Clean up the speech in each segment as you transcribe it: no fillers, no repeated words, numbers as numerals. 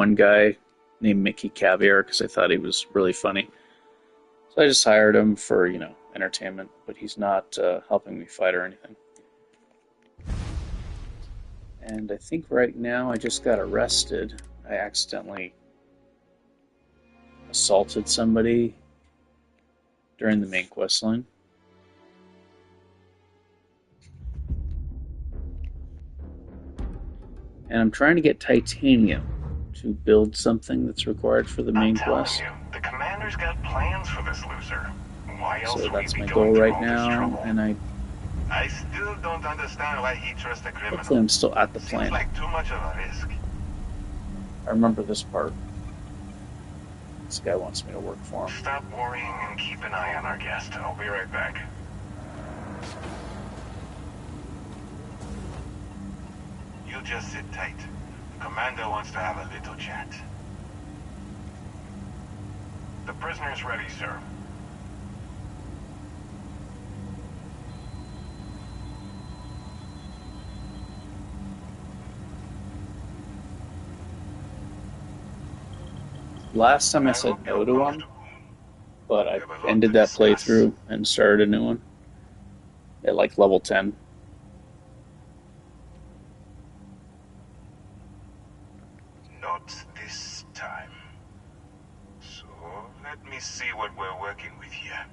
one guy named Mickey Caviar because I thought he was really funny. So I just hired him for, entertainment, but he's not helping me fight or anything. And I think right now I just got arrested. I accidentally assaulted somebody during the main quest line. And I'm trying to get titanium to build something that's required for the main quest. I'm telling you, the commander's got plans for this loser. Why else So would that's he my be goal going through right all this now, trouble? and I still don't understand why he trusts a criminal. hopefully I'm still at the Seems plant. like too much of a risk. I remember this part. This guy wants me to work for him. Stop worrying and keep an eye on our guest. I'll be right back. You just sit tight. The commander wants to have a little chat. The prisoner's ready, sir. Last time I said no to him, but I ended that playthrough and started a new one at like level 10. Not this time. So, let me see what we're working with here.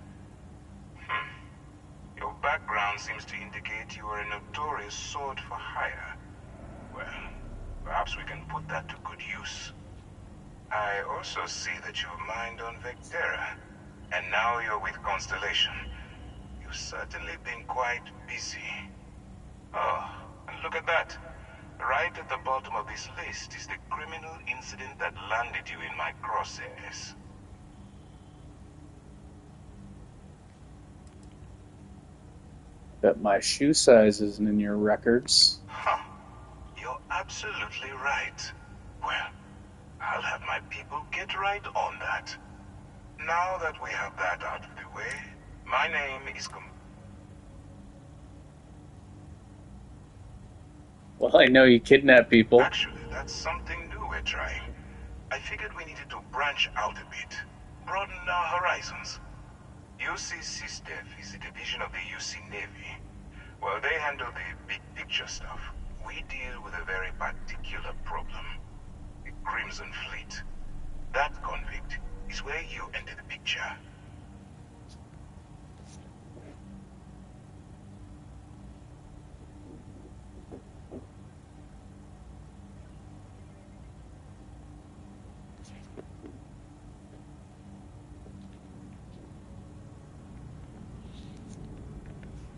Your background seems to indicate you are a notorious sword for hire. Well, perhaps we can put that to good use. I also see that you've mined on Vectera, and now you're with Constellation. You've certainly been quite busy. Oh, and look at that. Right at the bottom of this list is the criminal incident that landed you in my crosshairs. Bet my shoe size isn't in your records. Huh. You're absolutely right. Well, I'll have my people get right on that. Now that we have that out of the way, my name is Well, I know you kidnap people. Actually, that's something new we're trying. I figured we needed to branch out a bit, broaden our horizons. UC SysDev is a division of the UC Navy. Well, they handle the big picture stuff. We deal with a very particular problem. The Crimson Fleet. That convict is where you enter the picture.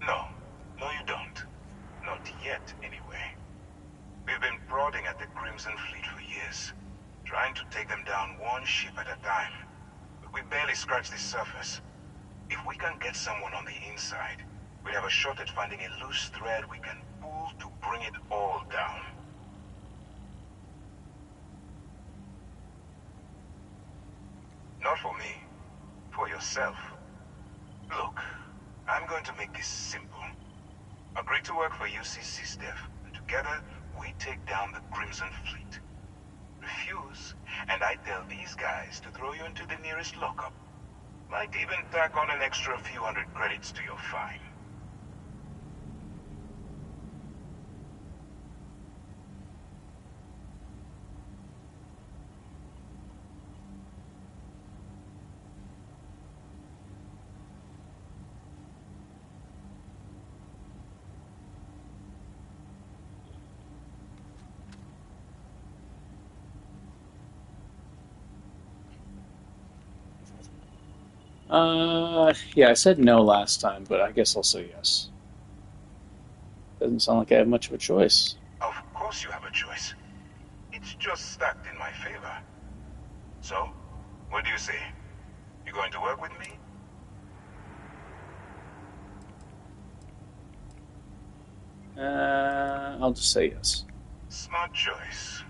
No. No, you don't. Not yet, anyway. We've been prodding at the Crimson Fleet for years, trying to take them down one ship at a time. But we barely scratched the surface. If we can get someone on the inside, we have a shot at finding a loose thread we can pull to bring it all down. Not for me. For yourself. Look, I'm going to make this simple. Agree to work for UC SysDev, and together we take down the Crimson Fleet. Refuse, and I tell these guys to throw you into the nearest lockup. Might even tack on an extra few hundred credits to your fine. Yeah, I said no last time, but I guess I'll say yes. Doesn't sound like I have much of a choice. Of course you have a choice. It's just stacked in my favor. So, what do you say? You going to work with me? I'll just say yes. Smart choice.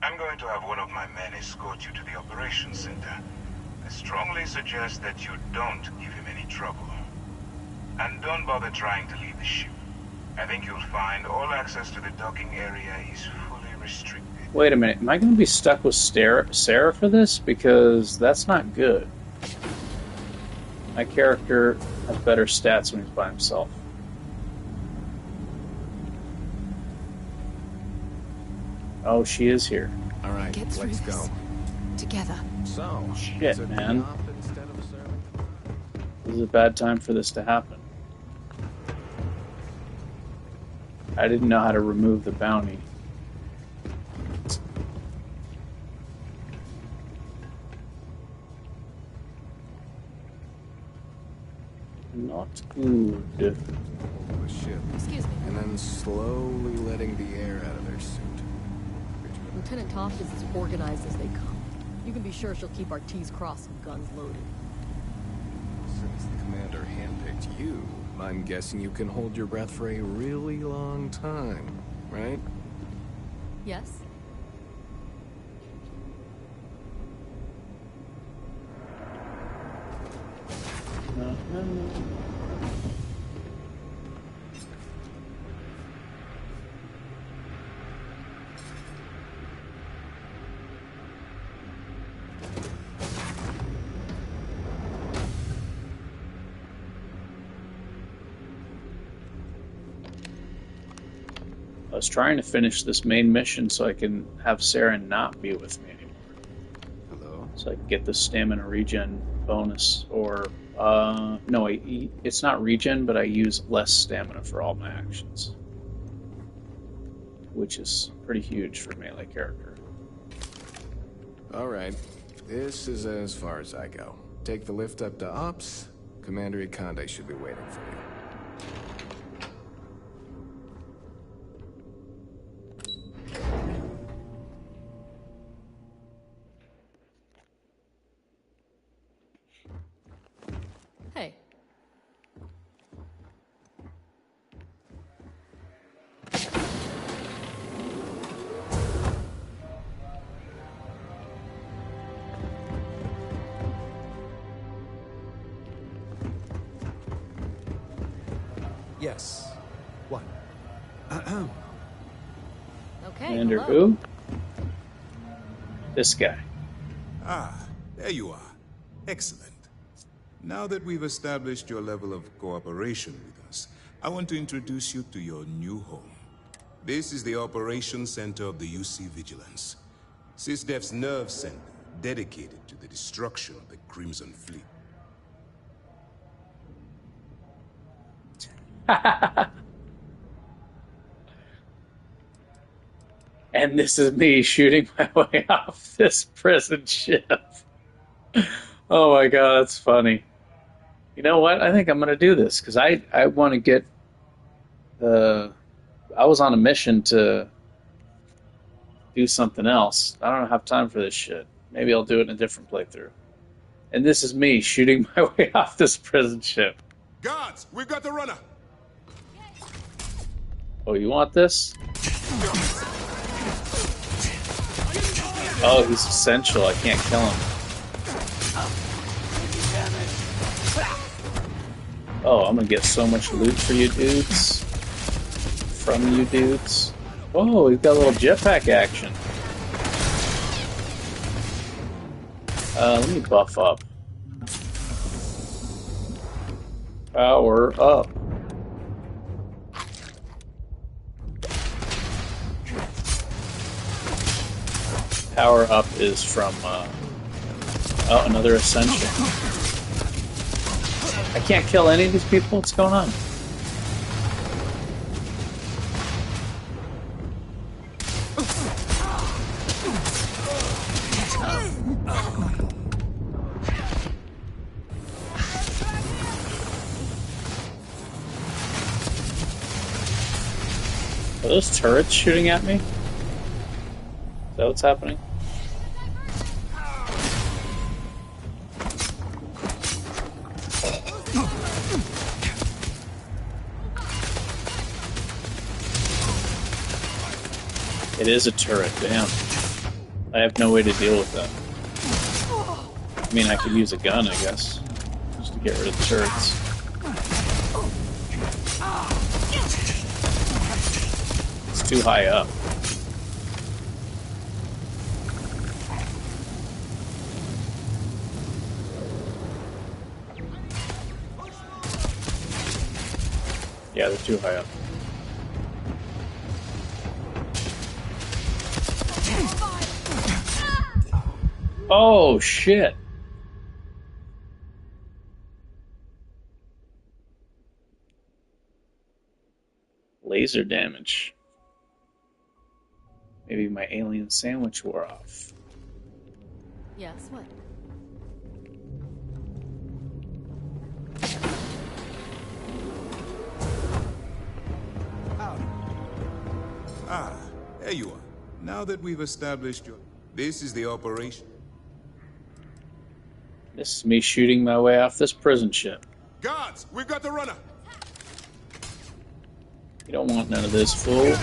I'm going to have one of my men escort you to the operations center. I strongly suggest that you don't give him any trouble. And don't bother trying to leave the ship. I think you'll find all access to the docking area is fully restricted. Wait a minute, am I going to be stuck with Sarah for this? Because that's not good. My character has better stats when he's by himself. Oh, she is here. All right, let's go. Together. So, shit, man. This is a bad time for this to happen. I didn't know how to remove the bounty. Not good. The ship. Excuse me. And then slowly letting the air out of their suit. Lieutenant Toft is as organized as they come. You can be sure she'll keep our T's crossed and guns loaded. Since the commander handpicked you, I'm guessing you can hold your breath for a really long time, right? Yes? I was trying to finish this main mission so I can have Sarah not be with me anymore. Hello? So I can get the stamina regen bonus, or no, it's not regen, but I use less stamina for all my actions, which is pretty huge for a melee character. All right, this is as far as I go. Take the lift up to Ops. Commander Ikonde should be waiting for you. Hey. Yes. What? Okay. Commander hello. who? This guy. Ah, there you are. Excellent. Now that we've established your level of cooperation with us, I want to introduce you to your new home. This is the Operations Center of the UC Vigilance. SysDef's nerve center, dedicated to the destruction of the Crimson Fleet. And this is me shooting my way off this prison ship. Oh my god, that's funny. You know what? I think I'm going to do this, because I want to get I was on a mission to do something else. I don't have time for this shit. Maybe I'll do it in a different playthrough. And this is me shooting my way off this prison ship. Guards, we've got the runner! Oh, you want this? Oh, he's essential. I can't kill him. Oh, I'm gonna get so much loot for you dudes. From you dudes. Whoa, we've got a little jetpack action. Let me buff up. Power up. Power up is from, oh, another Ascension. I can't kill any of these people? What's going on? Are those turrets shooting at me? Is that what's happening? It is a turret, damn. I have no way to deal with that. I mean, I could use a gun, I guess, just to get rid of the turrets. It's too high up. Yeah, they're too high up. Oh, shit. Laser damage. Maybe my alien sandwich wore off. Yes, what? Ah, there you are. Now that we've established your... This is the operation. This is me shooting my way off this prison ship. Guards, we've got the runner. You don't want none of this, fool. Get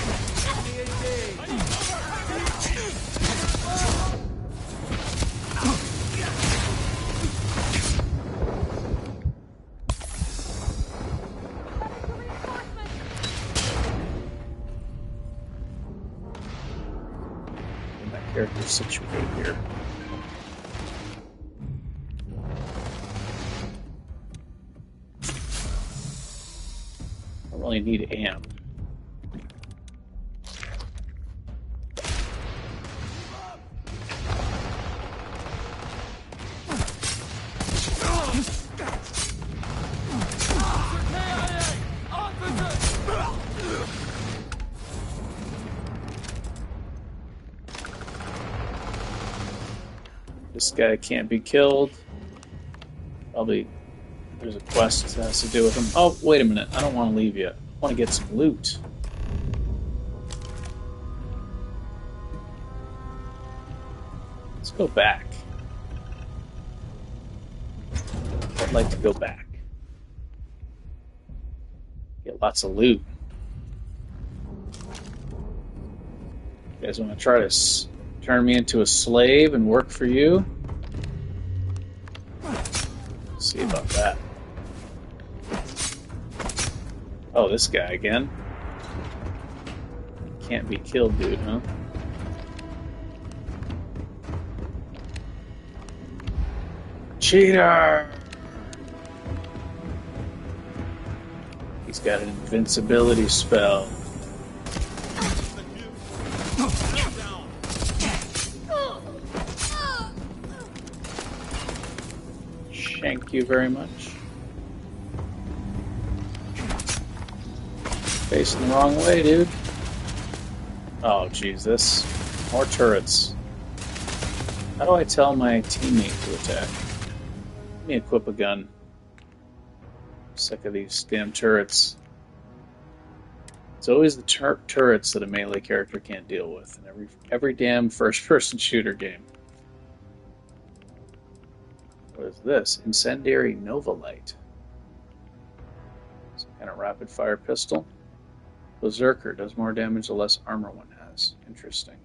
my character situated here. I don't really need amp. This guy can't be killed. Probably there's a quest that has to do with him. Oh, wait a minute. I don't want to leave yet. I want to get some loot. Let's go back. I'd like to go back. Get lots of loot. You guys want to try to turn me into a slave and work for you? Let's see about that. Oh, this guy again. Can't be killed, dude, huh? Cheater! He's got an invincibility spell. Thank you very much. Facing the wrong way, dude. Oh, Jesus. More turrets. How do I tell my teammate to attack? Let me equip a gun. I'm sick of these damn turrets. It's always the turrets that a melee character can't deal with in every damn first-person shooter game. What is this? Incendiary Nova Light. Some kind of rapid-fire pistol. Berserker does more damage the less armor one has. Interesting.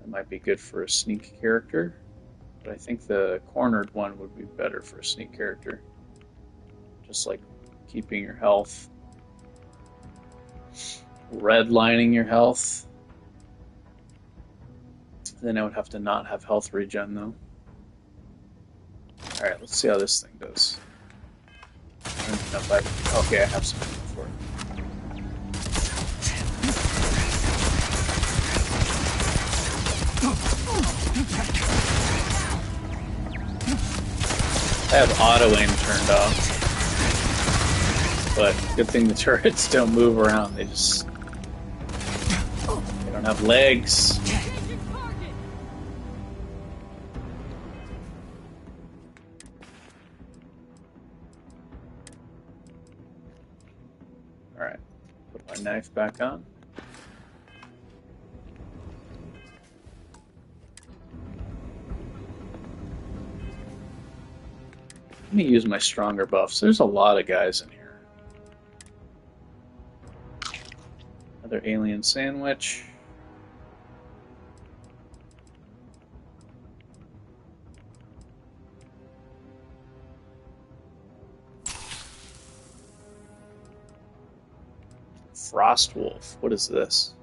That might be good for a sneak character, but I think the cornered one would be better for a sneak character. Just like keeping your health. Redlining your health. Then I would have to not have health regen though. Alright, let's see how this thing does. Okay, I have something for it. I have auto aim turned off. But good thing the turrets don't move around. They don't have legs. Alright, put my knife back on. Let me use my stronger buffs. There's a lot of guys in here. Another alien sandwich. Frost Wolf. What is this?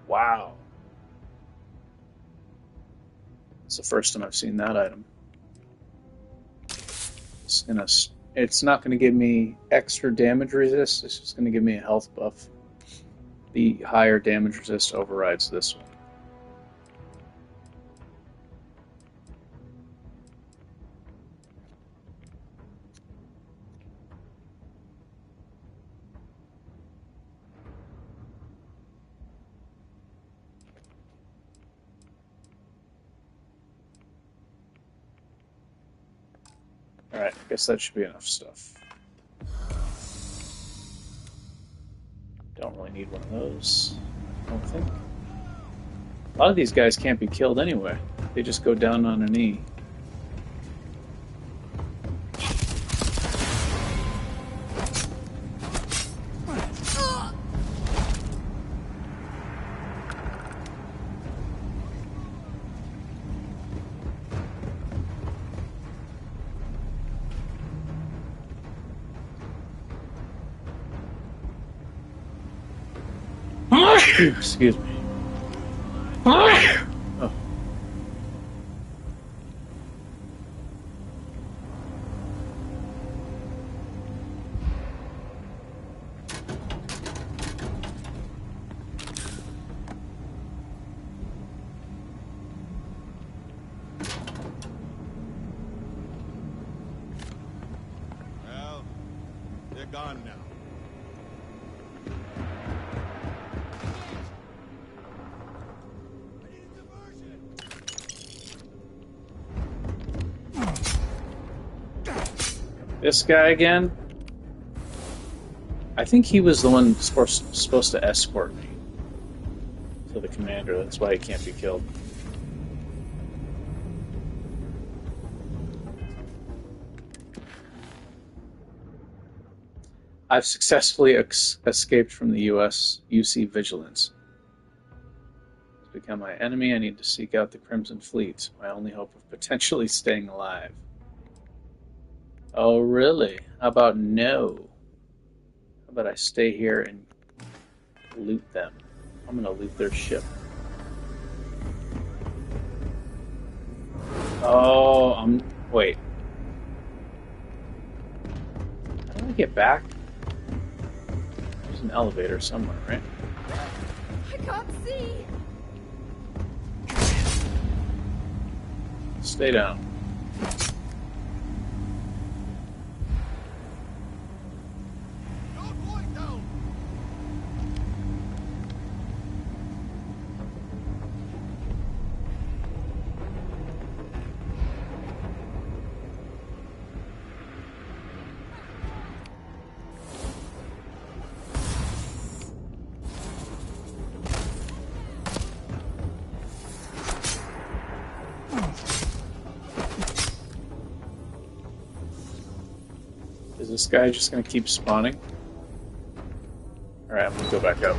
Wow. It's the first time I've seen that item. It's in a It's not going to give me extra damage resist. It's just going to give me a health buff. The higher damage resist overrides this one. Alright, I guess that should be enough stuff. Don't really need one of those, I don't think. A lot of these guys can't be killed anyway. They just go down on a knee. Excuse me. Oh. Well, they're gone now. This guy again? I think he was the one supposed to escort me to the commander. That's why he can't be killed. I've successfully escaped from the U.S. UC Vigilance. It's become my enemy. I need to seek out the Crimson Fleet. My only hope of potentially staying alive. Oh, really? How about no? How about I stay here and loot them? I'm gonna loot their ship. Oh, wait. How do I get back? There's an elevator somewhere, right? I can't see. Stay down. Is this guy just gonna keep spawning? Alright, I'm gonna go back up.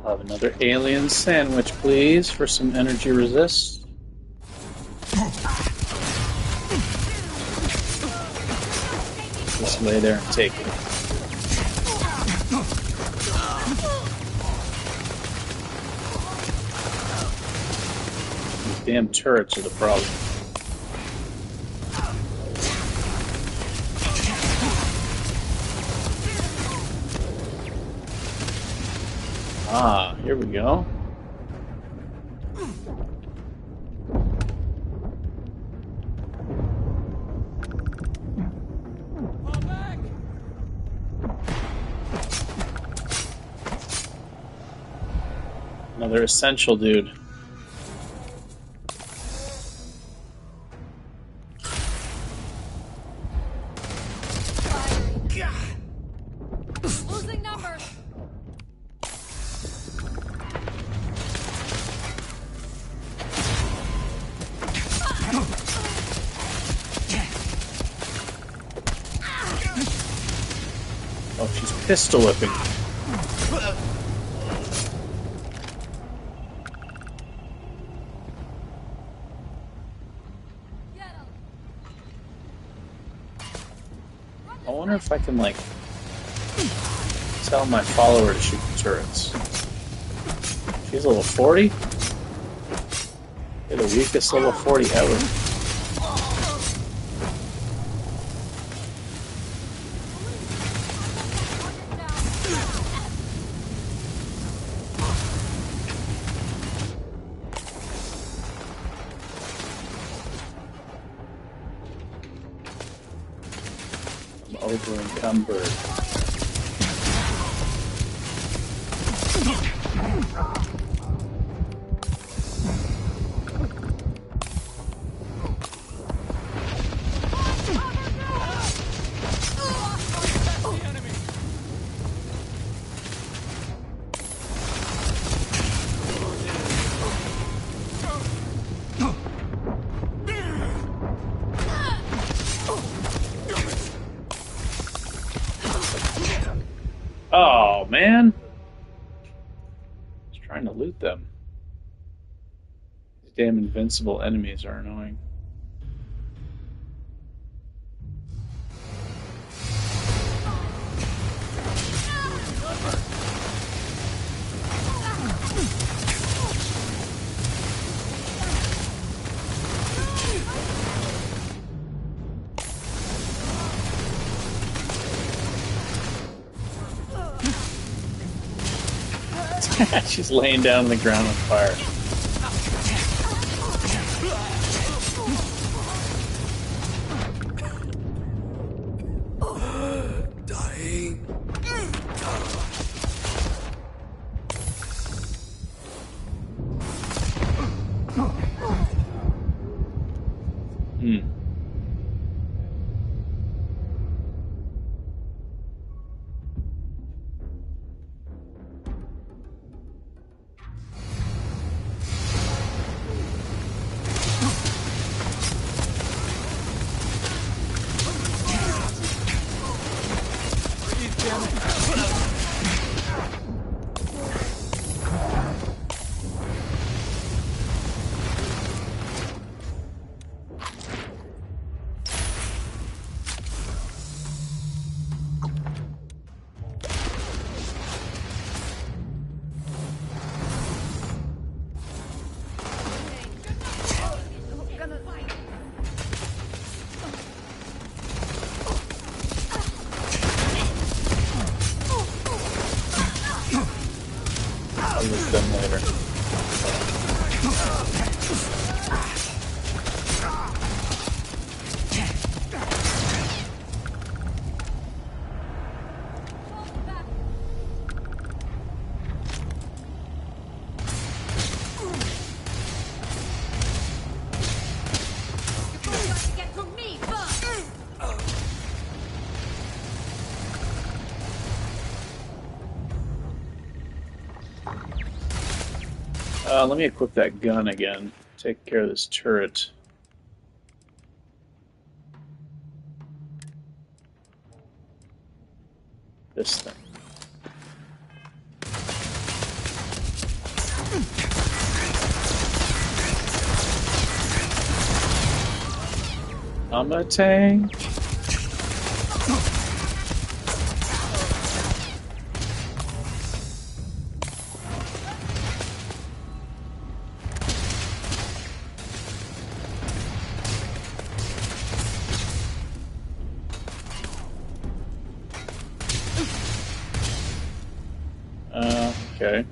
I'll have another alien sandwich, please, for some energy resist. Just lay there and take it. These damn turrets are the problem. Ah, here we go. Another essential dude. Losing number. Oh, she's pistol whipping. wonder if I can, like, tell my follower to shoot the turrets. She's level 40? You're the weakest level 40 ever. I'm over encumbered. Oh, man. I was trying to loot them. These damn invincible enemies are annoying. She's laying down on the ground on fire. Dying. Hmm. I'll loot them later. Let me equip that gun again. Take care of this turret. This thing. I'm a tank. Okay.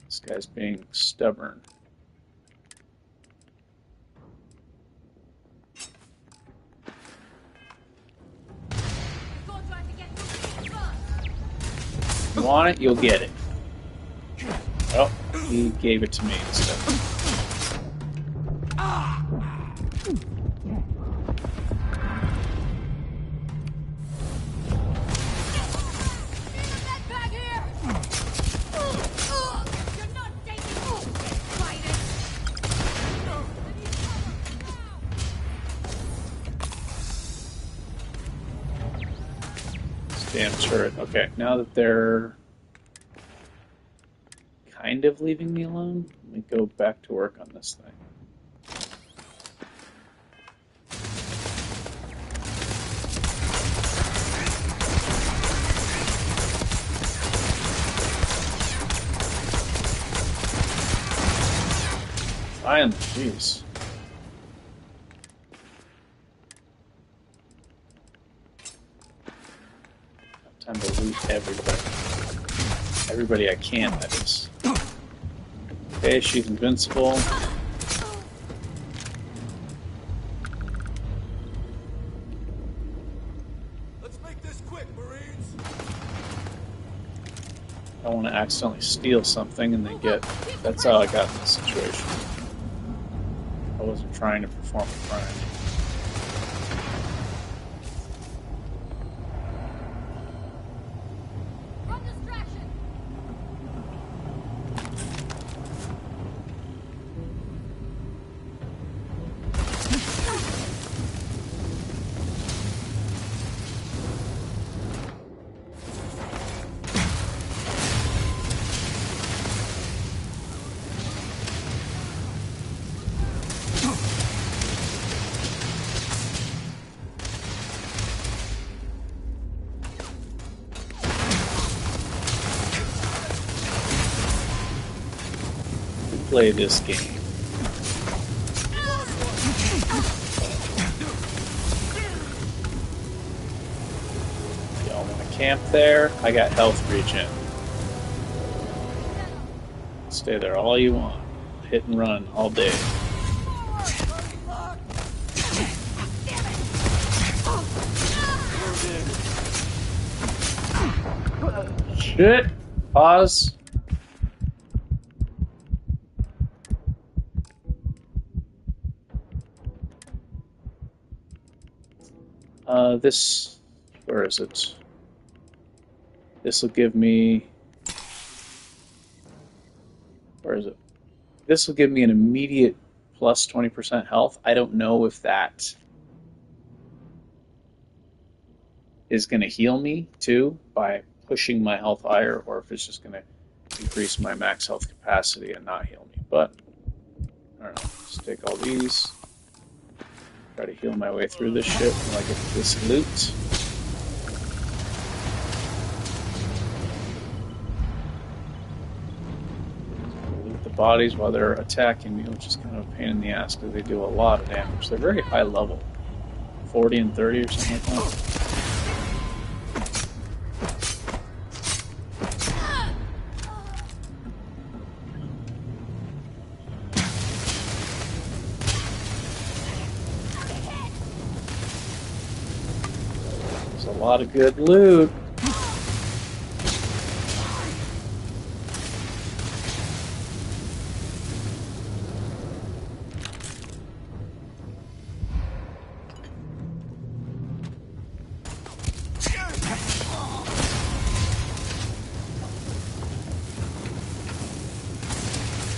This guy's being stubborn. You want it, you'll get it. Oh, he gave it to me instead. Damn turret. Okay, now that they're kind of leaving me alone, let me go back to work on this thing. Finally, jeez. Time to loot everybody. Everybody I can, that is. Okay, she's invincible. Let's make this quick, Marines. I don't want to accidentally steal something and then get... That's how I got in this situation. I wasn't trying to perform a crime. Play this game. Y'all want to camp there? I got health regen. Stay there all you want. Hit and run all day. Shit! Pause. This, where is it? This will give me, where is it? This will give me an immediate plus 20% health. I don't know if that is going to heal me too by pushing my health higher, or if it's just going to increase my max health capacity and not heal me. But I don't know. Just take all these. Try to heal my way through this shit until I get to this loot. Loot the bodies while they're attacking me, which is kind of a pain in the ass because they do a lot of damage. They're very high level. 40 and 30 or something like that. A lot of good loot.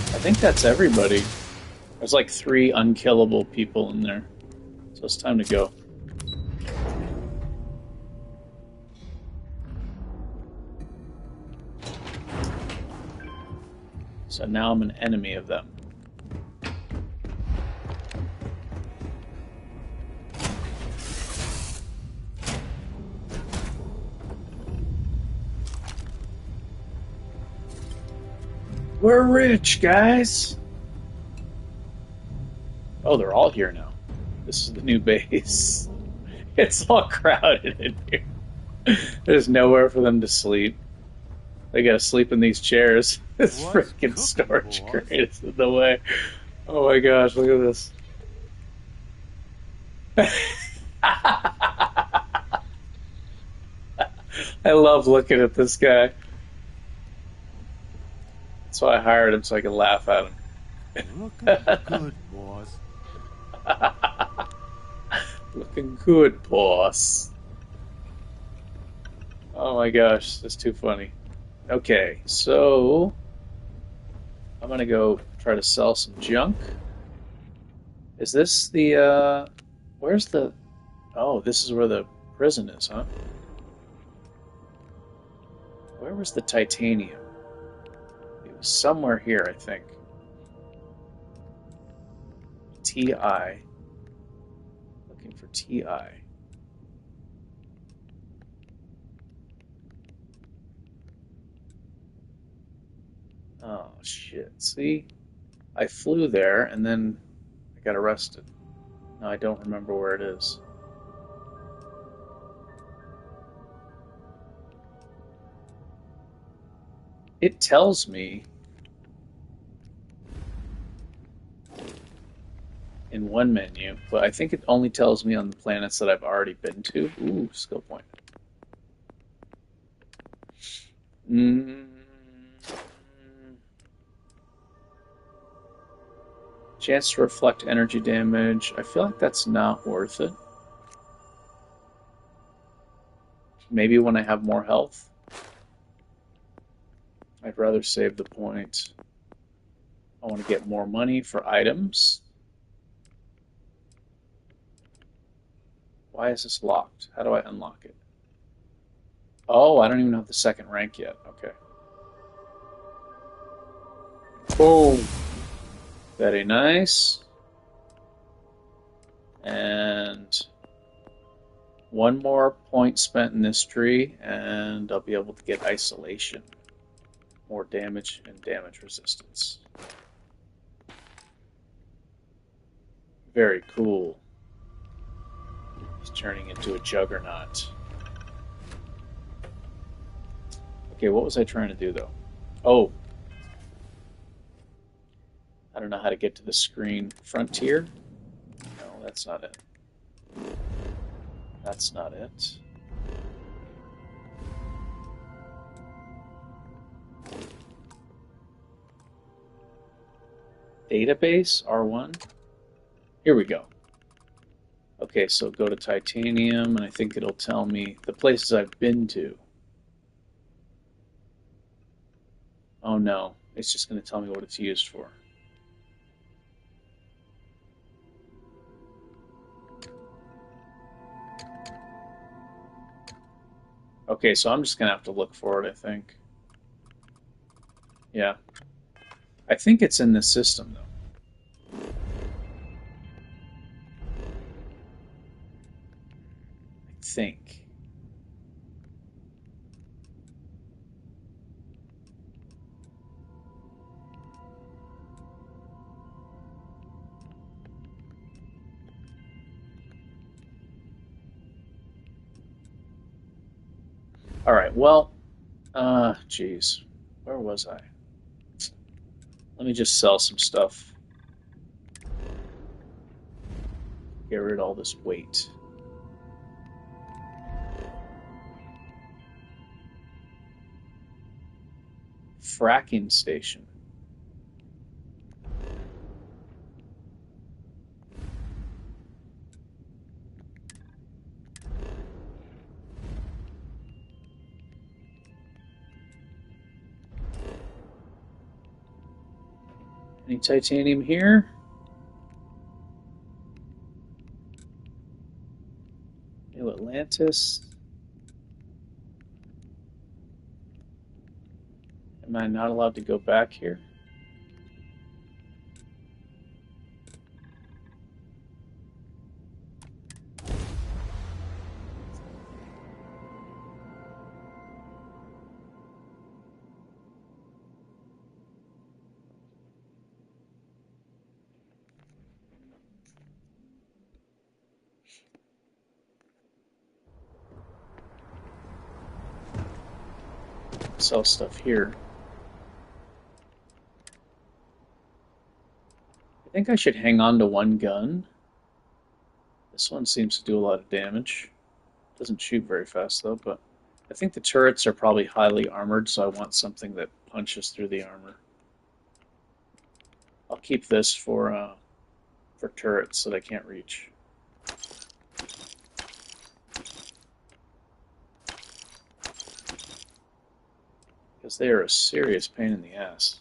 I think that's everybody. There's like 3 unkillable people in there. So it's time to go. So now I'm an enemy of them. We're rich, guys! Oh, they're all here now. This is the new base. It's all crowded in here. There's nowhere for them to sleep. They gotta sleep in these chairs. This What's freaking cooking, storage boss? crate is in the way. Oh my gosh, look at this. I love looking at this guy. That's why I hired him, so I could laugh at him. Looking good, boss. Looking good, boss. Oh my gosh, that's too funny. Okay, so I'm gonna go try to sell some junk. Is this the, where's the, oh, this is where the prison is, huh? Where was the titanium? It was somewhere here, I think. TI. Looking for TI. Oh, shit. See? I flew there and then I got arrested. Now I don't remember where it is. It tells me in one menu, but I think it only tells me on the planets that I've already been to. Ooh, skill point. Mm. Chance to reflect energy damage. I feel like that's not worth it. Maybe when I have more health. I'd rather save the point. I want to get more money for items. Why is this locked? How do I unlock it? Oh, I don't even have the second rank yet. Okay. Boom. Very nice. And one more point spent in this tree, and I'll be able to get isolation. More damage and damage resistance. Very cool. He's turning into a juggernaut. Okay, what was I trying to do, though? Oh. I don't know how to get to the screen. Frontier? No, that's not it. That's not it. Database? R1? Here we go. Okay, so go to Titanium, and I think it'll tell me the places I've been to. Oh no, it's just going to tell me what it's used for. Okay, so I'm just going to have to look for it, I think. Yeah. I think it's in this system, though. I think. All right, well, geez, where was I? Let me just sell some stuff. Get rid of all this weight. Fracking station. Any titanium here? New Atlantis. Am I not allowed to go back here? Sell stuff here. I think I should hang on to one gun. This one seems to do a lot of damage. Doesn't shoot very fast though, but I think the turrets are probably highly armored, so I want something that punches through the armor. I'll keep this for turrets that I can't reach. Because they are a serious pain in the ass.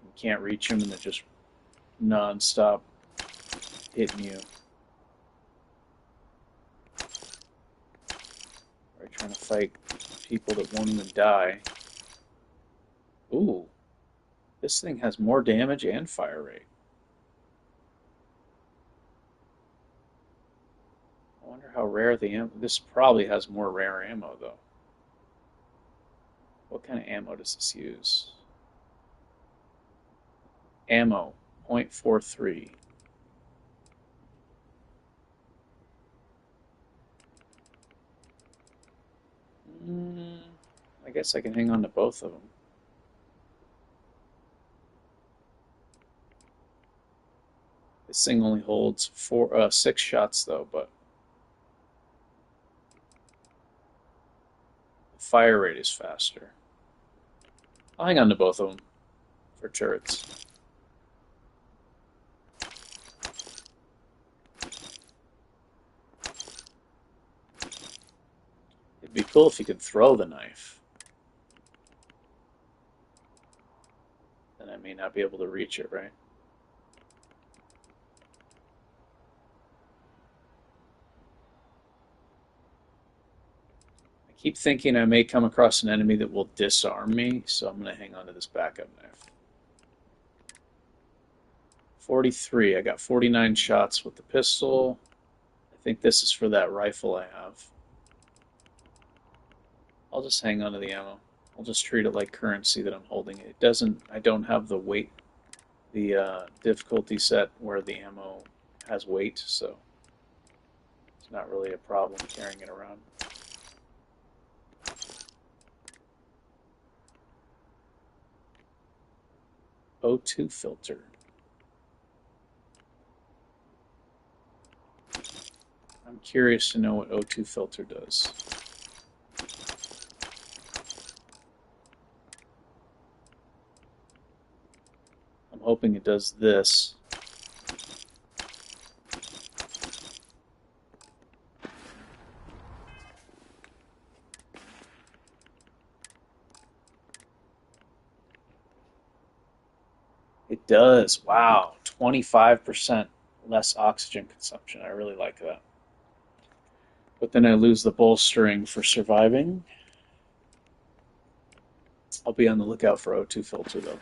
You can't reach them and they're just non-stop hitting you. Or trying to fight people that won't even die. Ooh. This thing has more damage and fire rate. I wonder how rare the ammo... This probably has more rare ammo, though. What kind of ammo does this use? Ammo, 0.43. I guess I can hang on to both of them. This thing only holds 6 shots though, but the fire rate is faster. I'll hang on to both of them for turrets. It'd be cool if you could throw the knife. Then I may not be able to reach it, right? I keep thinking I may come across an enemy that will disarm me, so I'm going to hang on to this backup knife. 43. I got 49 shots with the pistol. I think this is for that rifle I have. I'll just hang on to the ammo. I'll just treat it like currency that I'm holding it. I don't have the weight, the difficulty set where the ammo has weight, so it's not really a problem carrying it around. O2 filter. I'm curious to know what O2 filter does. I'm hoping it does this. It does. Wow. 25% less oxygen consumption. I really like that. But then I lose the bolstering for surviving. I'll be on the lookout for O2 filter though.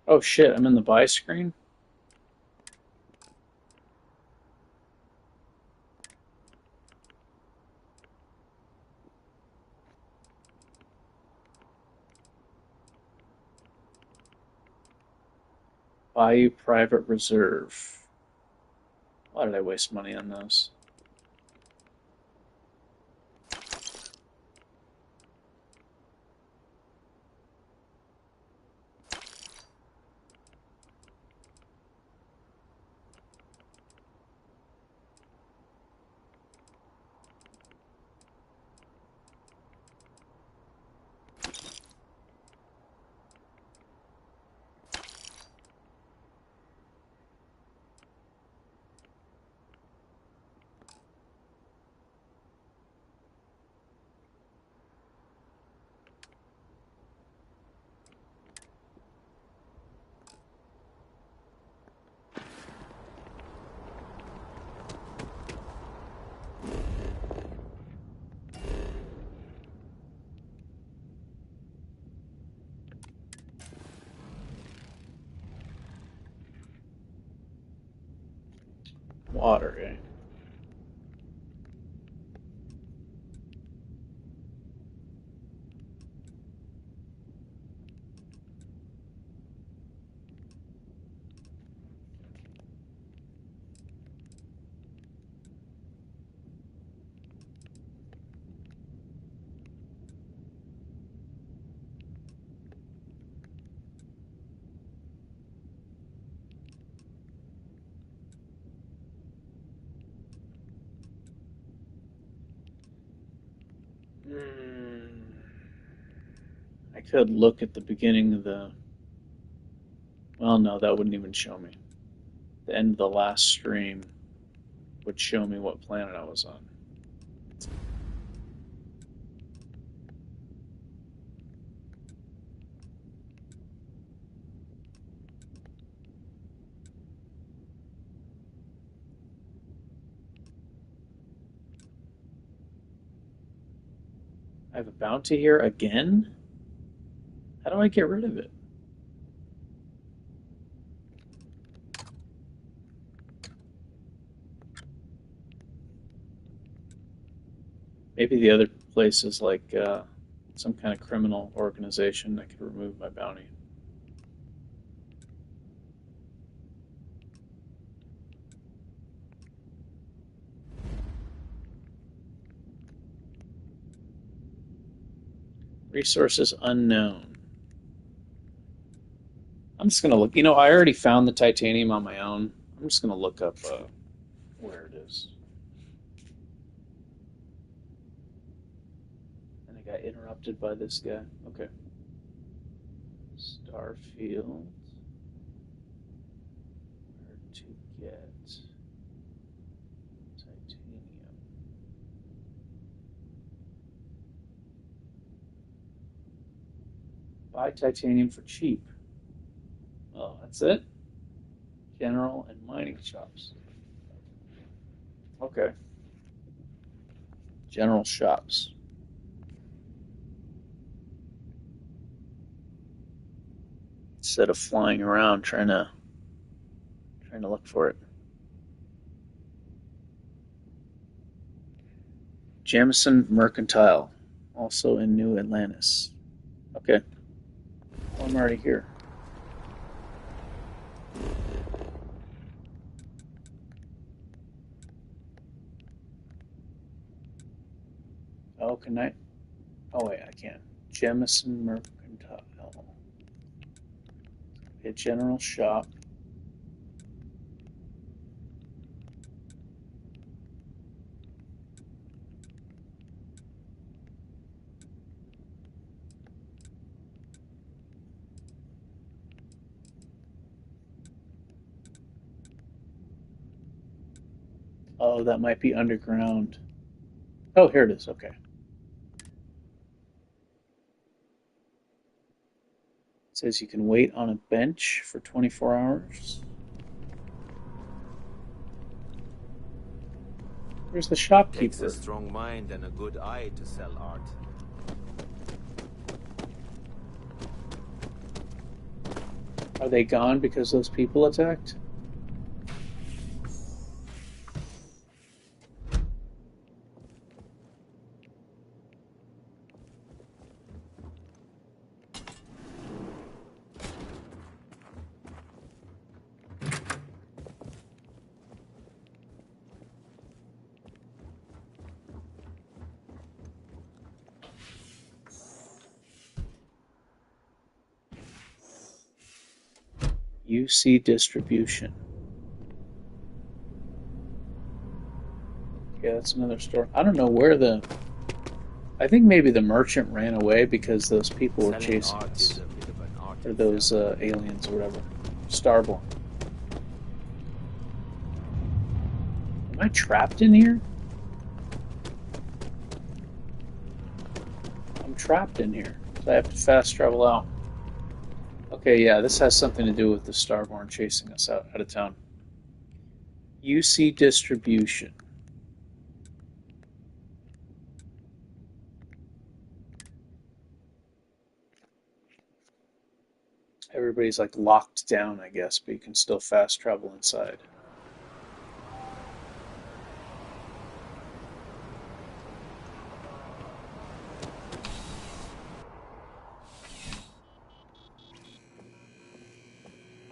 Oh shit, I'm in the buy screen? Bayou Private Reserve. Why did I waste money on those? Water, eh? I could look at the beginning of the... Well, no, that wouldn't even show me. The end of the last stream would show me what planet I was on. I have a bounty here again? How do I get rid of it? Maybe the other place is like some kind of criminal organization that could remove my bounty. Resources unknown. I'm just going to look. You know, I already found the titanium on my own. I'm just going to look up where it is. And I got interrupted by this guy. Okay. Starfield. Where to get titanium? Buy titanium for cheap. Oh, that's it? General and mining shops. Okay. General shops. Instead of flying around trying to look for it. Jamison Mercantile, also in New Atlantis. Okay. Well, I'm already here. Oh, can I? Oh, wait, I can't. Jamison Mercantile. A general shop. Oh, that might be underground. Oh, here it is. Okay. It says you can wait on a bench for 24 hours. Where's the Takes a shopkeeper? strong mind and a good eye to sell art. Are they gone because those people attacked? UC distribution. Yeah, that's another store. I don't know where the. I think maybe the merchant ran away because those people were Selling chasing art us. is a bit of an art Or those itself. aliens or whatever. Starborn. Am I trapped in here? I'm trapped in here. So I have to fast travel out. Okay, yeah, this has something to do with the Starborn chasing us out of town. UC distribution. Everybody's like locked down, I guess, but you can still fast travel inside.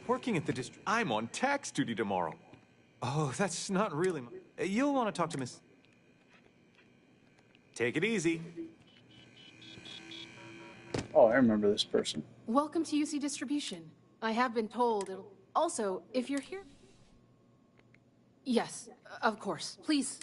Working at the district. I'm on tax duty tomorrow. Oh, that's not really. You'll want to talk to Miss. Take it easy. Oh, I remember this person. Welcome to UC Distribution. I have been told it'll... Also, if you're here... Yes, of course. Please.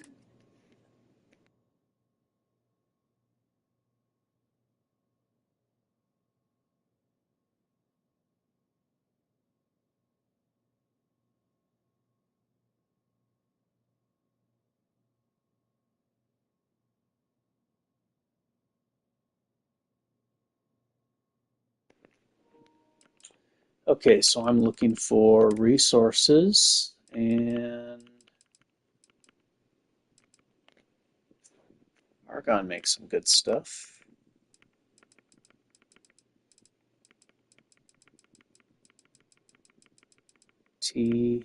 Okay, so I'm looking for resources and Argon makes some good stuff. T.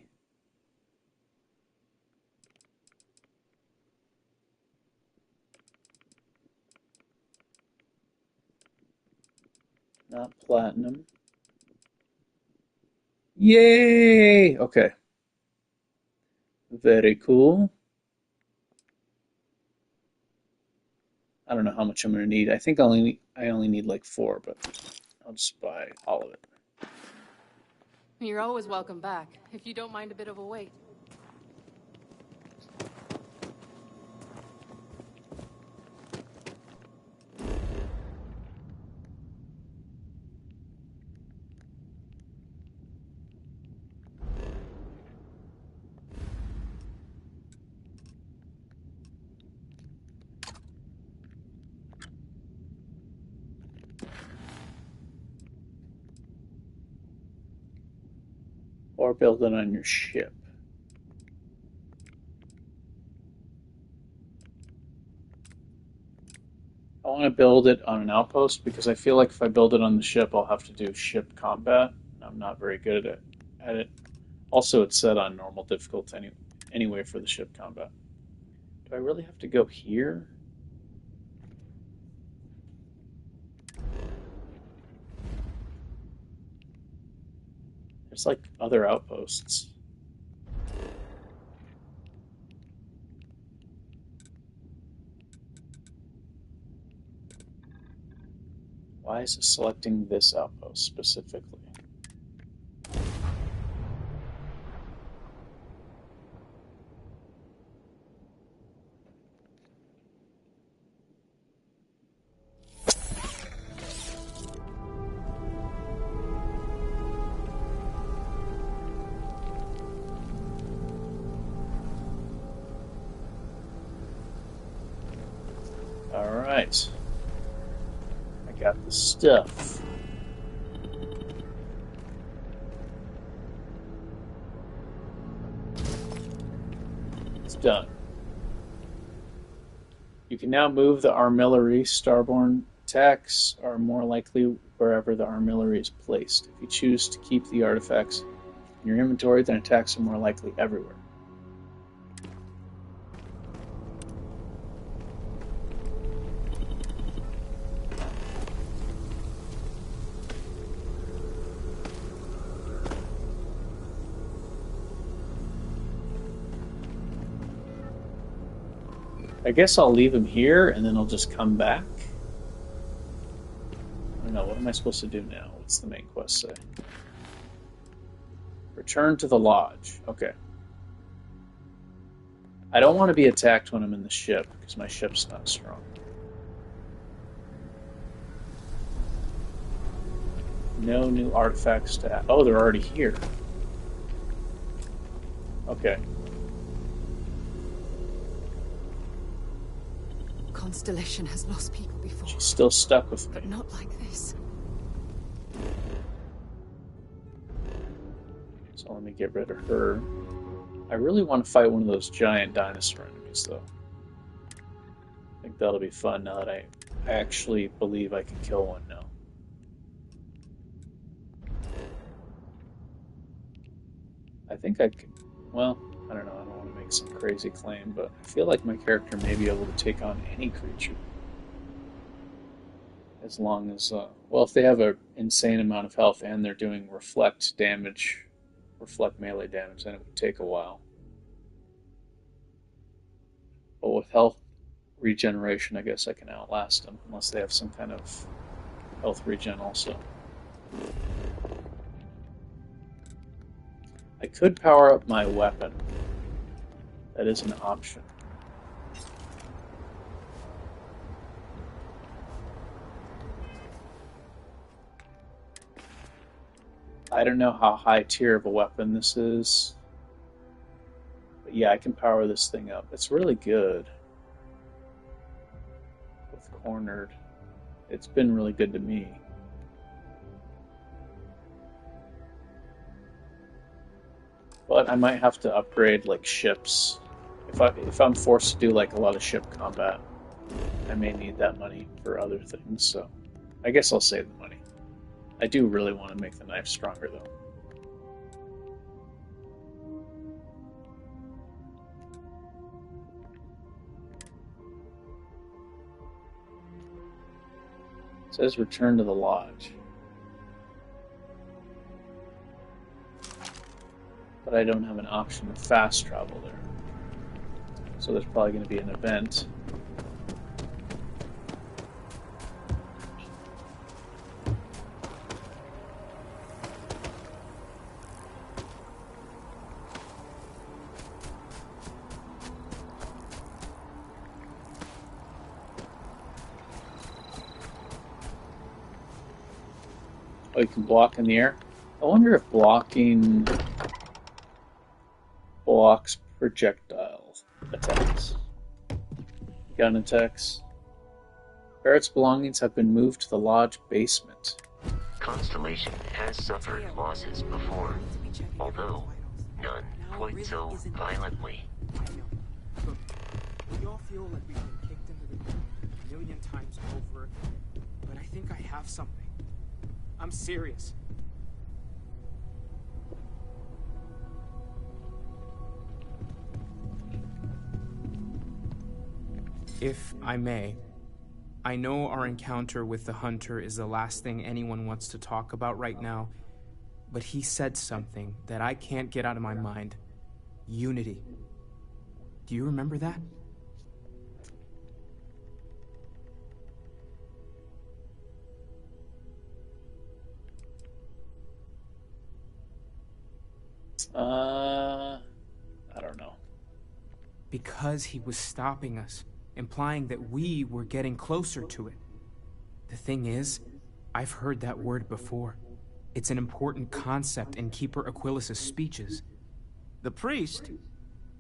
Not platinum. Yay! Okay. Very cool. I don't know how much I'm going to need. I think I only need like 4, but I'll just buy all of it. You're always welcome back, if you don't mind a bit of a wait. Or build it on your ship. I want to build it on an outpost because I feel like if I build it on the ship, I'll have to do ship combat. I'm not very good at it. Also, it's set on normal difficulty anyway for the ship combat. Do I really have to go here? There's like other outposts. Why is it selecting this outpost specifically? Alright. I got the stuff. It's done. You can now move the artillery. Starborne attacks are more likely wherever the artillery is placed. If you choose to keep the artifacts in your inventory, then attacks are more likely everywhere. I guess I'll leave him here and then I'll just come back. I don't know, what am I supposed to do now? What's the main quest say? Return to the lodge. Okay. I don't want to be attacked when I'm in the ship because my ship's not strong. No new artifacts to add. Oh, they're already here. Okay. Constellation has lost people before. She's still stuck with me. But not like this. So let me get rid of her. I really want to fight one of those giant dinosaur enemies, though. I think that'll be fun now that I actually believe I can kill one now. I think I can. Well, I don't know. I don't want to make some crazy claim, but I feel like my character may be able to take on any creature. As long as, well, if they have an insane amount of health and they're doing reflect damage, reflect melee damage, then it would take a while. But with health regeneration, I guess I can outlast them, unless they have some kind of health regen also. I could power up my weapon. That is an option. I don't know how high tier of a weapon this is. But yeah, I can power this thing up. It's really good. With cornered. It's been really good to me. But I might have to upgrade like ships. If I'm forced to do like a lot of ship combat, I may need that money for other things, so I guess I'll save the money. I do really want to make the knife stronger though. It says return to the lodge. But I don't have an option to fast travel there. So there's probably going to be an event. Oh, you can block in the air? I wonder if blocking blocks projectile attacks. Gun attacks. Barrett's belongings have been moved to the lodge basement. Constellation has suffered losses before, although none quite so violently. Look, we all feel like we've been kicked into the ground a million times over, but I think I have something. I'm serious. If I may, I know our encounter with the Hunter is the last thing anyone wants to talk about right now, but he said something that I can't get out of my mind. Unity. Do you remember that? I don't know. Because he was stopping us, implying that we were getting closer to it. The thing is, I've heard that word before. It's an important concept in Keeper Aquilas's speeches. The priest?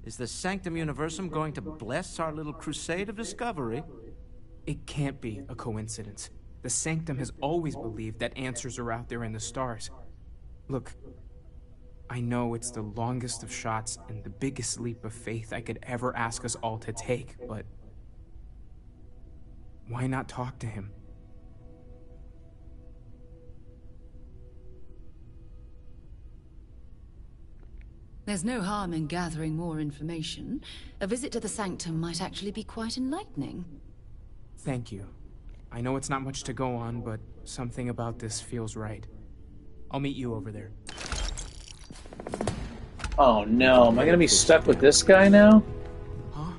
Is the Sanctum Universum going to bless our little crusade of discovery? It can't be a coincidence. The Sanctum has always believed that answers are out there in the stars. Look, I know it's the longest of shots and the biggest leap of faith I could ever ask us all to take, but why not talk to him? There's no harm in gathering more information. A visit to the Sanctum might actually be quite enlightening. Thank you. I know it's not much to go on, but something about this feels right. I'll meet you over there. Oh no, am I gonna be stuck with this guy now? Huh?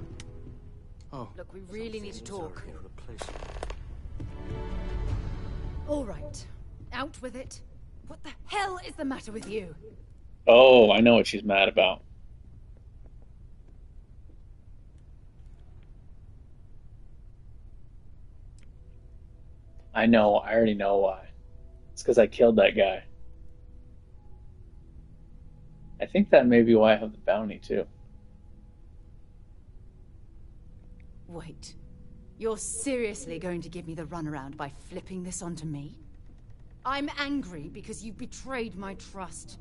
Oh. Look, we really need to talk. All right. Out with it. What the hell is the matter with you? Oh, I know what she's mad about. I know, I already know why. It's because I killed that guy. I think that may be why I have the bounty, too. Wait. You're seriously going to give me the runaround by flipping this onto me? I'm angry because you betrayed my trust.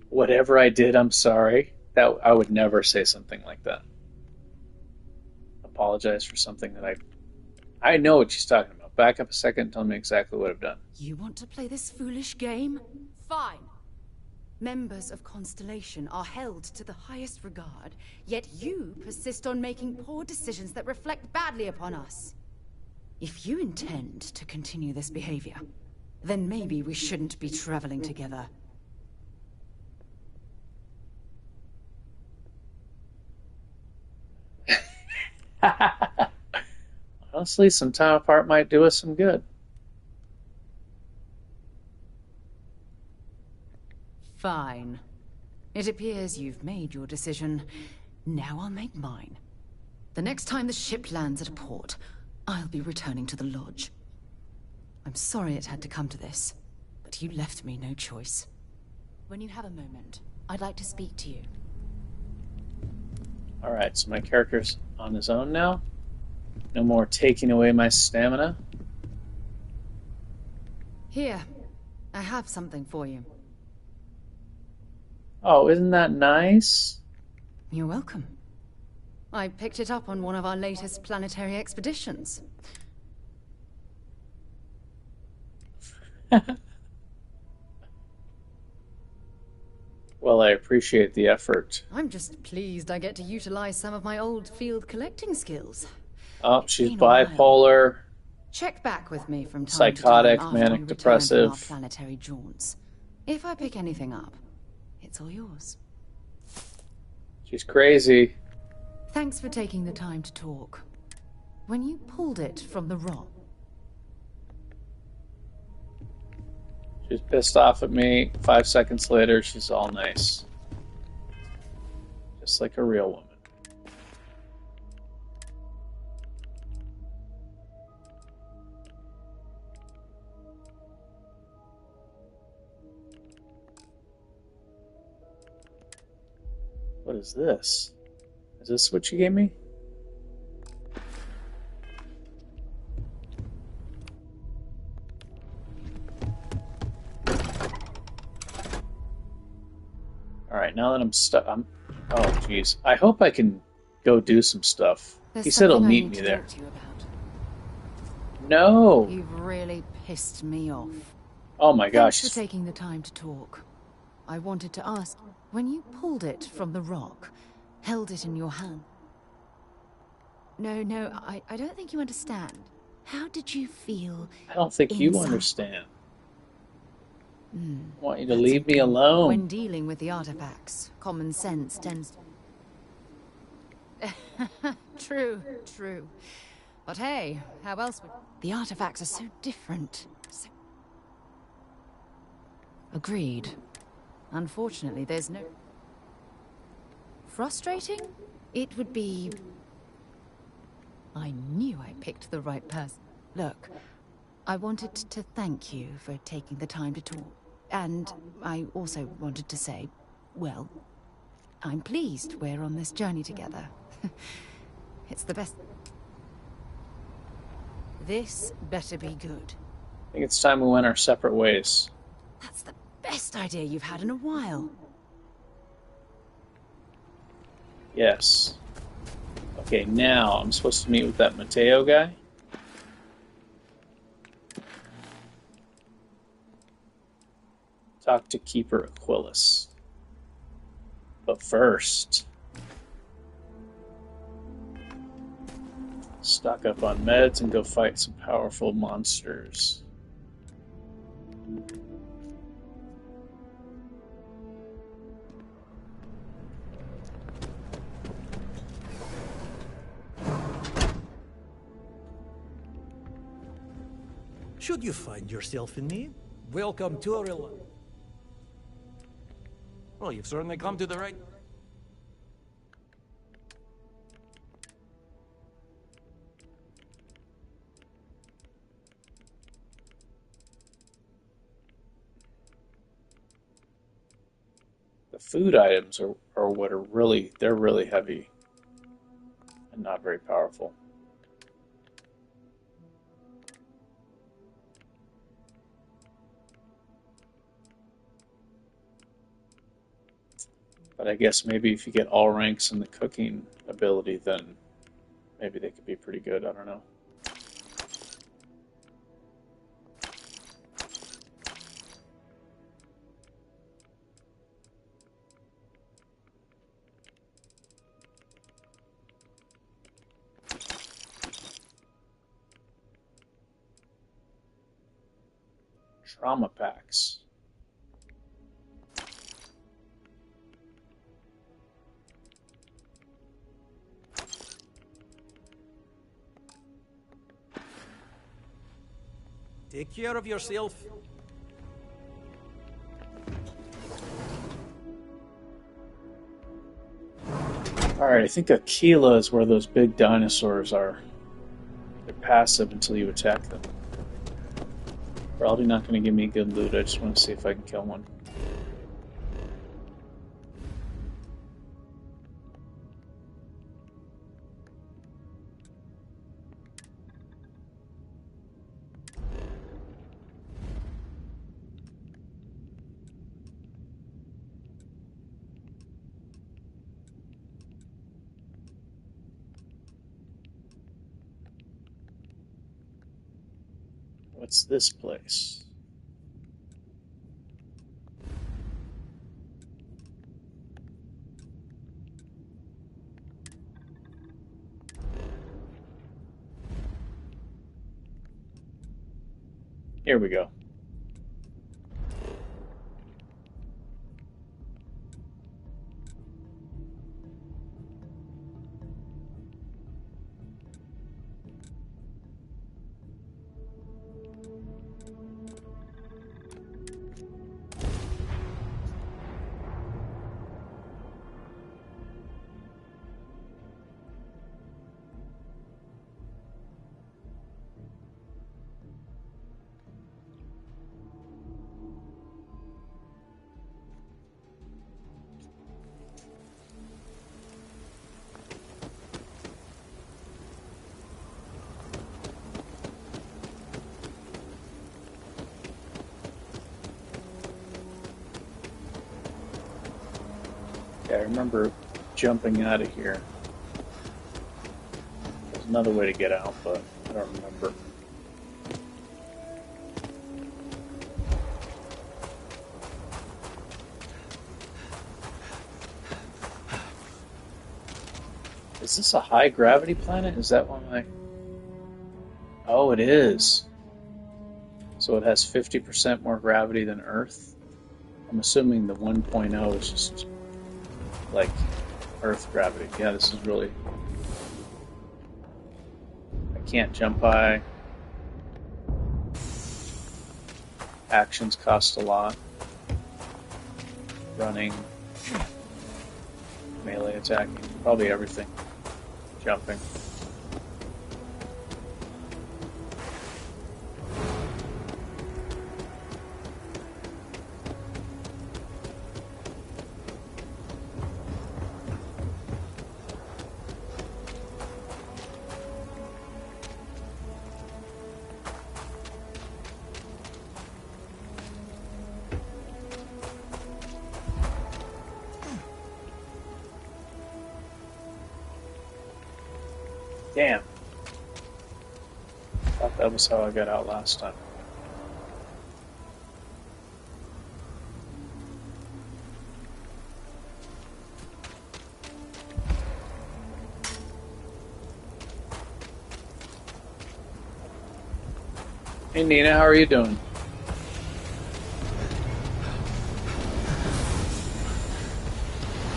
Whatever I did, I'm sorry. That I would never say something like that. Apologize for something that I know what she's talking about. Back up a second and tell me exactly what I've done. You want to play this foolish game? Fine. Members of Constellation are held to the highest regard, yet you persist on making poor decisions that reflect badly upon us. If you intend to continue this behavior, then maybe we shouldn't be traveling together. Honestly, some time apart might do us some good. Fine. It appears you've made your decision. Now I'll make mine. The next time the ship lands at a port, I'll be returning to the lodge. I'm sorry it had to come to this, but you left me no choice. When you have a moment, I'd like to speak to you. Alright, so my character's on his own now. No more taking away my stamina. Here, I have something for you. Oh, isn't that nice? You're welcome. I picked it up on one of our latest planetary expeditions. Well, I appreciate the effort. I'm just pleased I get to utilize some of my old field collecting skills. Oh, she's Been a while. bipolar, Check back with me from time psychotic, to time after manic we return from our depressive. planetary jaunts. If I pick anything up, it's all yours. She's crazy. Thanks for taking the time to talk. When you pulled it from the rock, She's pissed off at me. 5 seconds later, she's all nice. Just like a real woman. What is this? Is this what you gave me? Alright, now that I'm stuck, oh, jeez. I hope I can go do some stuff. there's He said he'll something I meet need me to there. talk to you about. No! You've really pissed me off. Oh my gosh. Thanks for taking the time to talk. I wanted to ask, when you pulled it from the rock, held it in your hand. No, I don't think you understand. How did you feel? I don't think you inside? understand. I want you to leave me alone. When dealing with the artifacts, common sense tends to... True. But hey, how else would... The artifacts are so different. Agreed. Unfortunately, there's no... Frustrating? It would be... I knew I picked the right person. Look, I wanted to thank you for taking the time to talk. And I also wanted to say, well, I'm pleased we're on this journey together. It's the best... This better be good. I think it's time we went our separate ways. That's the best idea you've had in a while. Yes. Okay, now I'm supposed to meet with that Mateo guy. Talk to Keeper Aquilus. But first, stock up on meds and go fight some powerful monsters. Should you find yourself in need, welcome to our... Well, you've certainly come to the right... The food items are what are really, they're really heavy and not very powerful. But I guess maybe if you get all ranks in the cooking ability, then maybe they could be pretty good. I don't know. Trauma packs. Take care of yourself. Alright, I think Aquila is where those big dinosaurs are. They're passive until you attack them. Probably not going to give me good loot, I just want to see if I can kill one. What's this place? Here we go. I remember jumping out of here. There's another way to get out, but I don't remember. Is this a high gravity planet? Is that one of my... Oh, it is. So it has 50% more gravity than Earth? I'm assuming the 1.0 is just like Earth gravity. Yeah, this is really... I can't jump high. Actions cost a lot. Running. Melee attacking. Probably everything. Jumping. Damn. Thought that was how I got out last time. Hey Nina, how are you doing?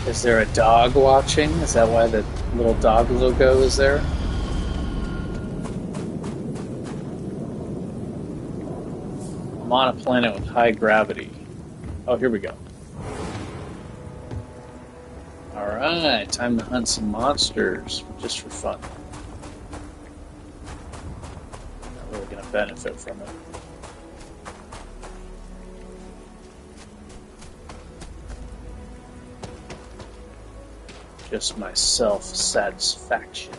Is there a dog watching? Is that why the little dog logo is there? I'm on a planet with high gravity. Oh, here we go. Alright, time to hunt some monsters, just for fun. Not really going to benefit from it. Just my self-satisfaction.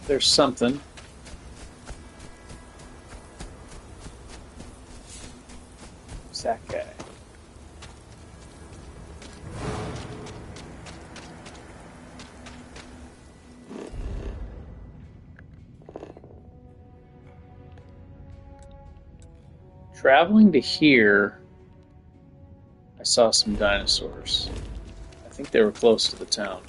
There's something. Who's that guy? Traveling to here, I saw some dinosaurs. I think they were close to the town.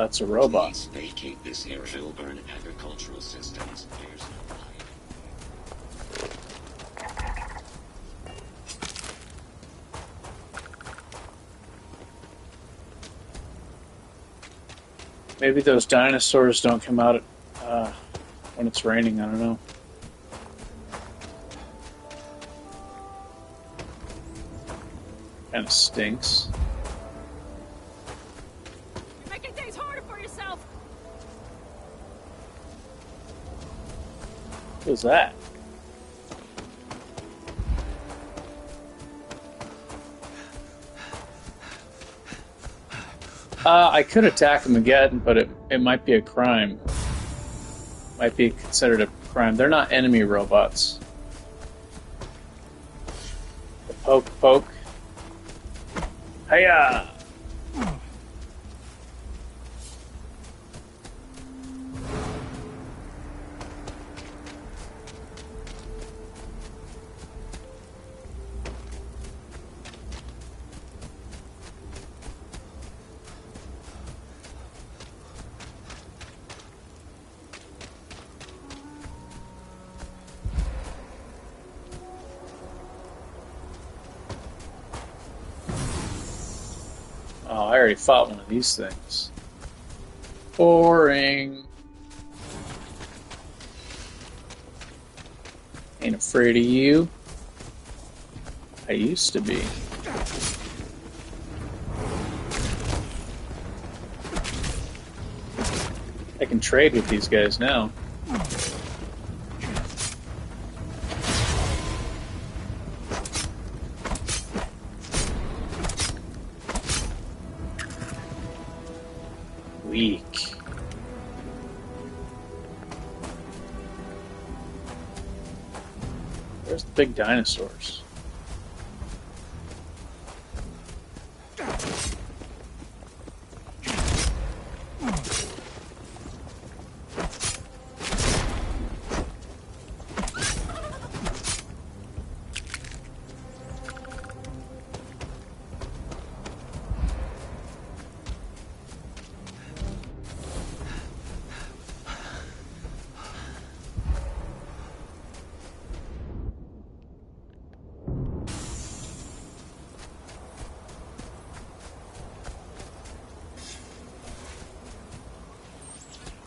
that's a robot. Please vacate this area. Filburn Agricultural Systems. There's no Maybe those dinosaurs don't come out when it's raining. I don't know. Kind of stinks. You're making things harder for yourself. What was that? I could attack them again, but it might be a crime. Might be considered a crime. They're not enemy robots. The poke. Hiya! Oh, I already fought one of these things. Boring. Ain't afraid of you. I used to be. I can trade with these guys now. Weak. Where's the big dinosaurs?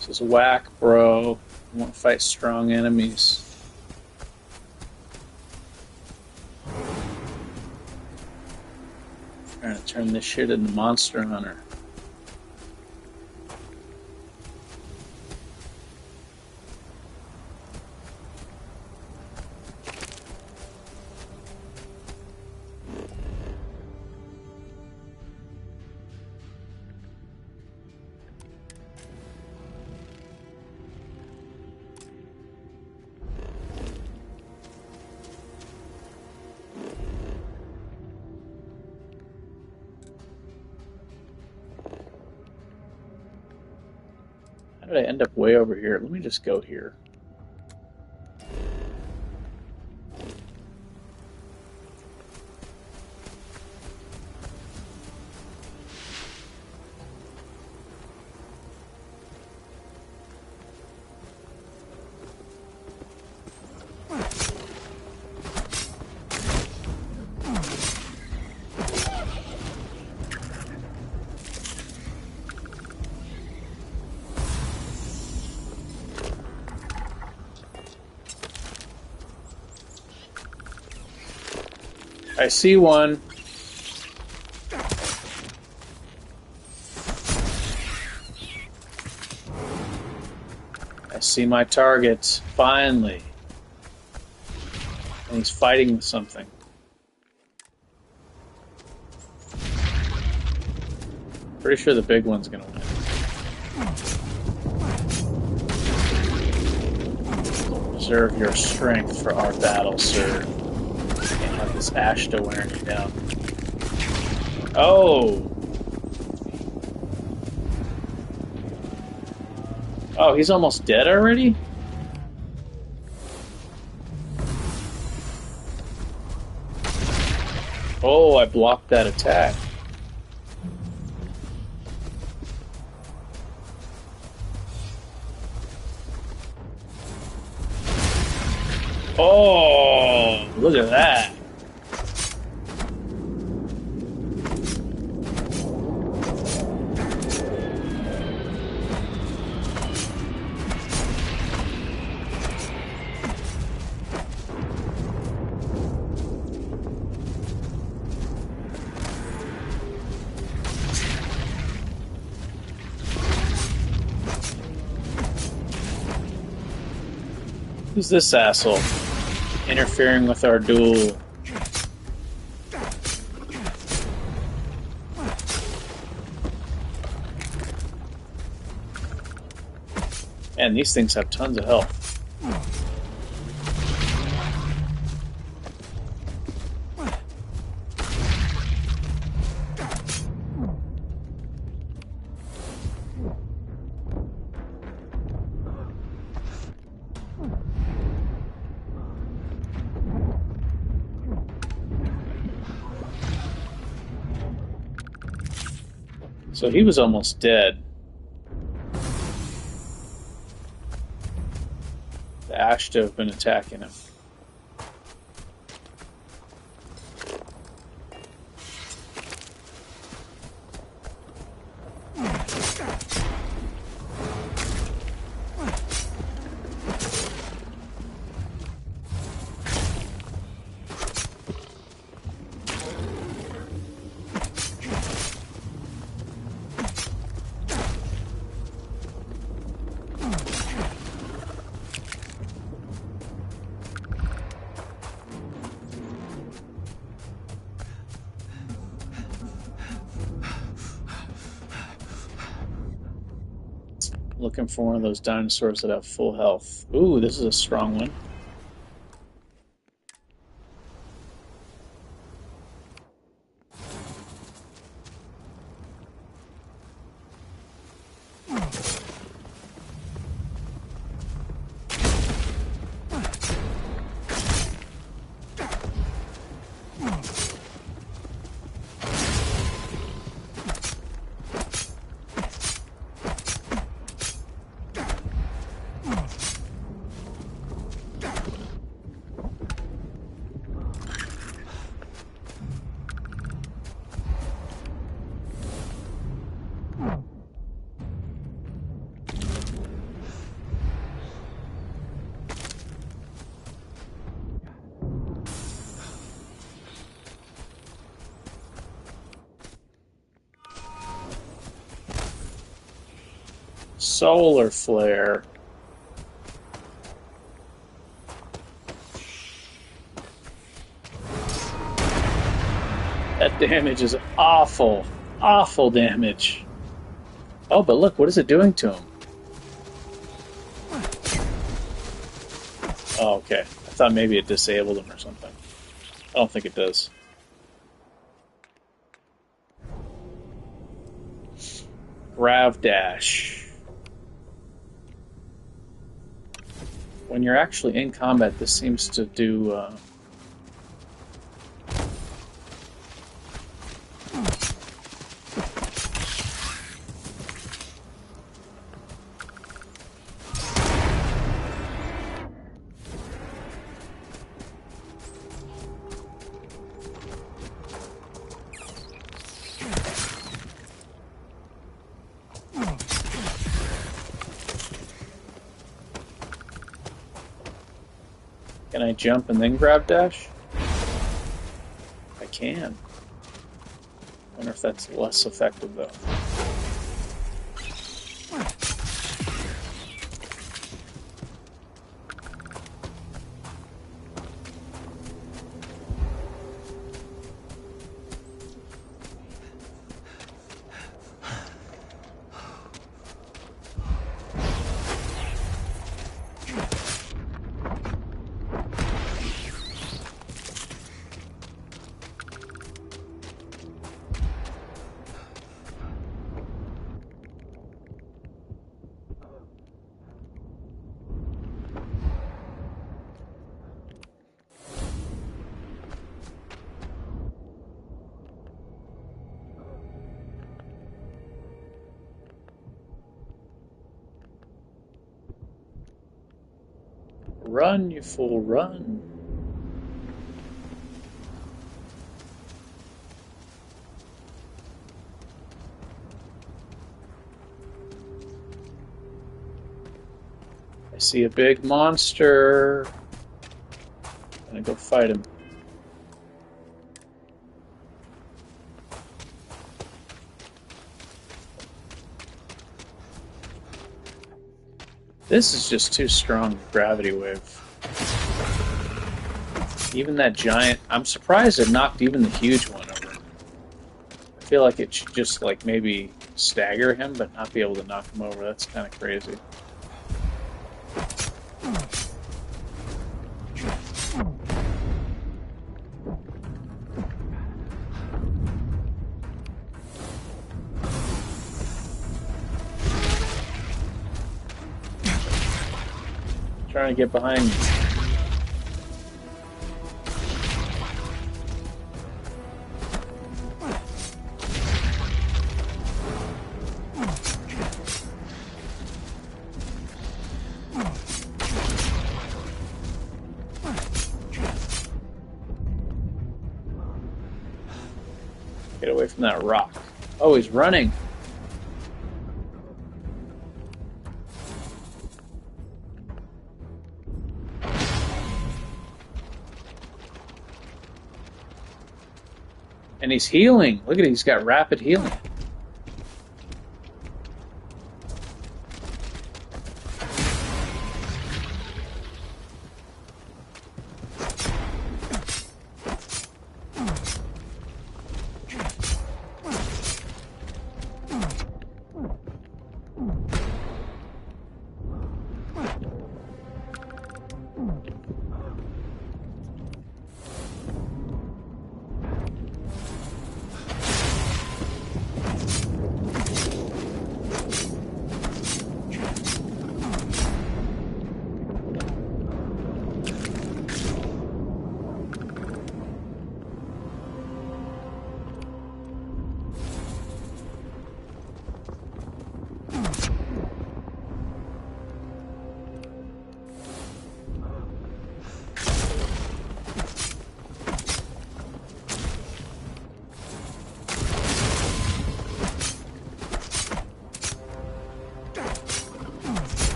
This is whack, bro. I want to fight strong enemies. Trying to turn this shit into Monster Hunter. How did I end up way over here? Let me just go here. I see one. I see my target, finally. And he's fighting with something. Pretty sure the big one's gonna win. Reserve your strength for our battle, sir. Can't have this Ashta wearing you down. Oh! Oh, he's almost dead already? Oh, I blocked that attack. Oh, look at that. Who's this asshole interfering with our duel? Man, these things have tons of health. So he was almost dead. The ash to have been attacking him. Looking for one of those dinosaurs that have full health. Ooh, this is a strong one. Solar flare. That damage is awful. Awful damage. Oh, but look, what is it doing to him? Oh, okay. I thought maybe it disabled him or something. I don't think it does. Grav dash. When you're actually in combat, this seems to do... Can I jump and then grab dash? I can. Wonder if that's less effective though. Run, you fool, run. I see a big monster. I'm gonna go fight him. This is just too strong gravity wave. Even that giant... I'm surprised it knocked even the huge one over. I feel like it should just, like, maybe stagger him, but not be able to knock him over. That's kind of crazy. Trying to get behind me. Get away from that rock. Oh, he's running. And he's healing. Look at it, he's got rapid healing.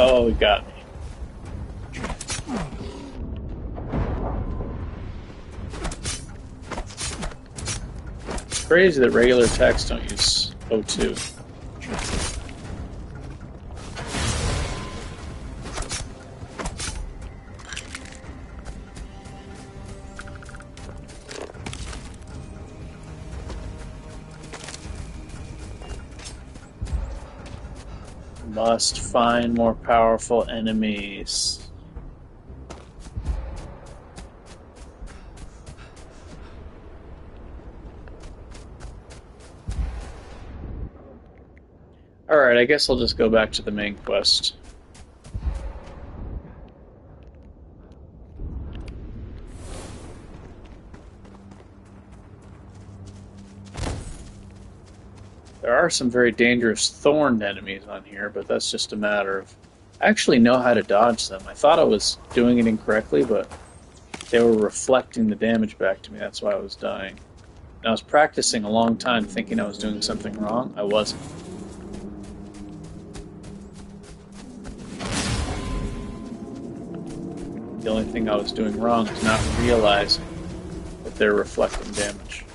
Oh, he got me. It's crazy that regular attacks don't use O2. Must find more powerful enemies. Alright, I guess I'll just go back to the main quest. There are some very dangerous thorned enemies on here, but that's just a matter of... I actually know how to dodge them. I thought I was doing it incorrectly, but they were reflecting the damage back to me. That's why I was dying. And I was practicing a long time thinking I was doing something wrong. I wasn't. The only thing I was doing wrong is not realizing that they're reflecting damage.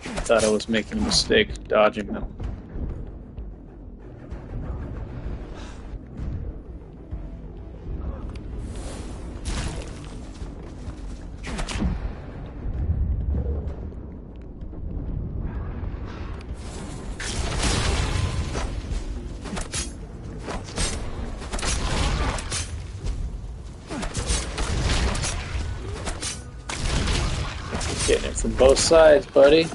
I thought I was making a mistake dodging them. Getting it from both sides, buddy.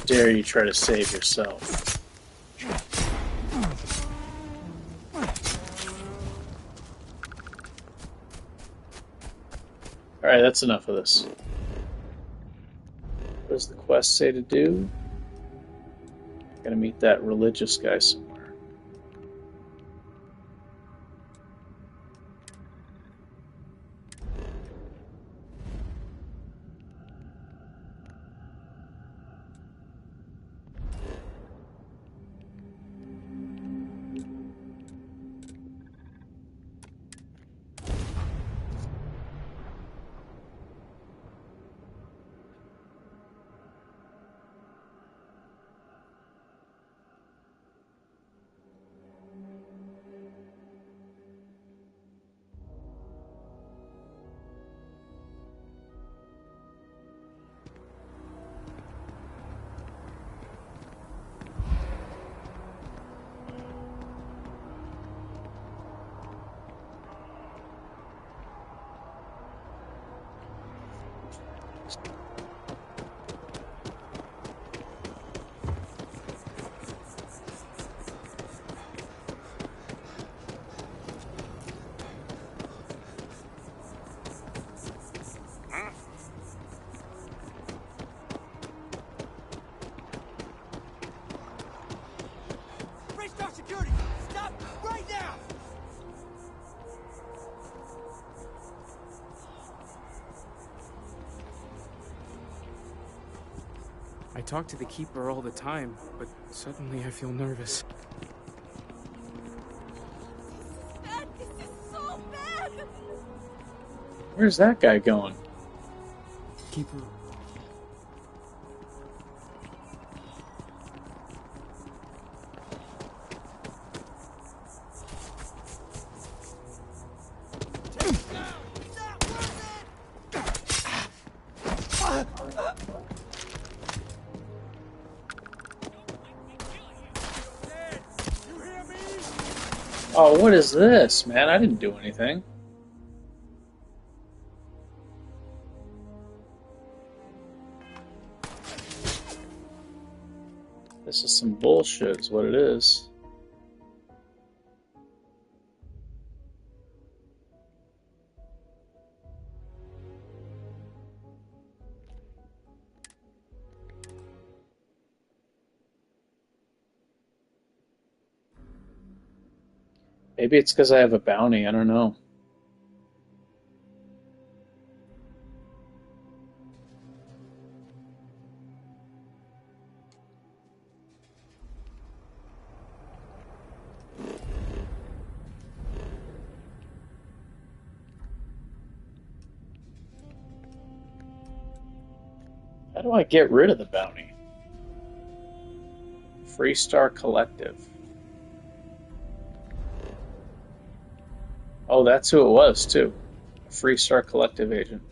Dare you try to save yourself? Alright, that's enough of this. What does the quest say to do? Gotta meet that religious guy somewhere. I talk to the Keeper all the time, but suddenly I feel nervous. Dad, this is so bad! Where's that guy going? Keeper. Oh, what is this, man? I didn't do anything. This is some bullshit, is what it is. Maybe it's because I have a bounty, I don't know. How do I get rid of the bounty? Freestar Collective. Oh, that's who it was, too. A Freestar Collective agent.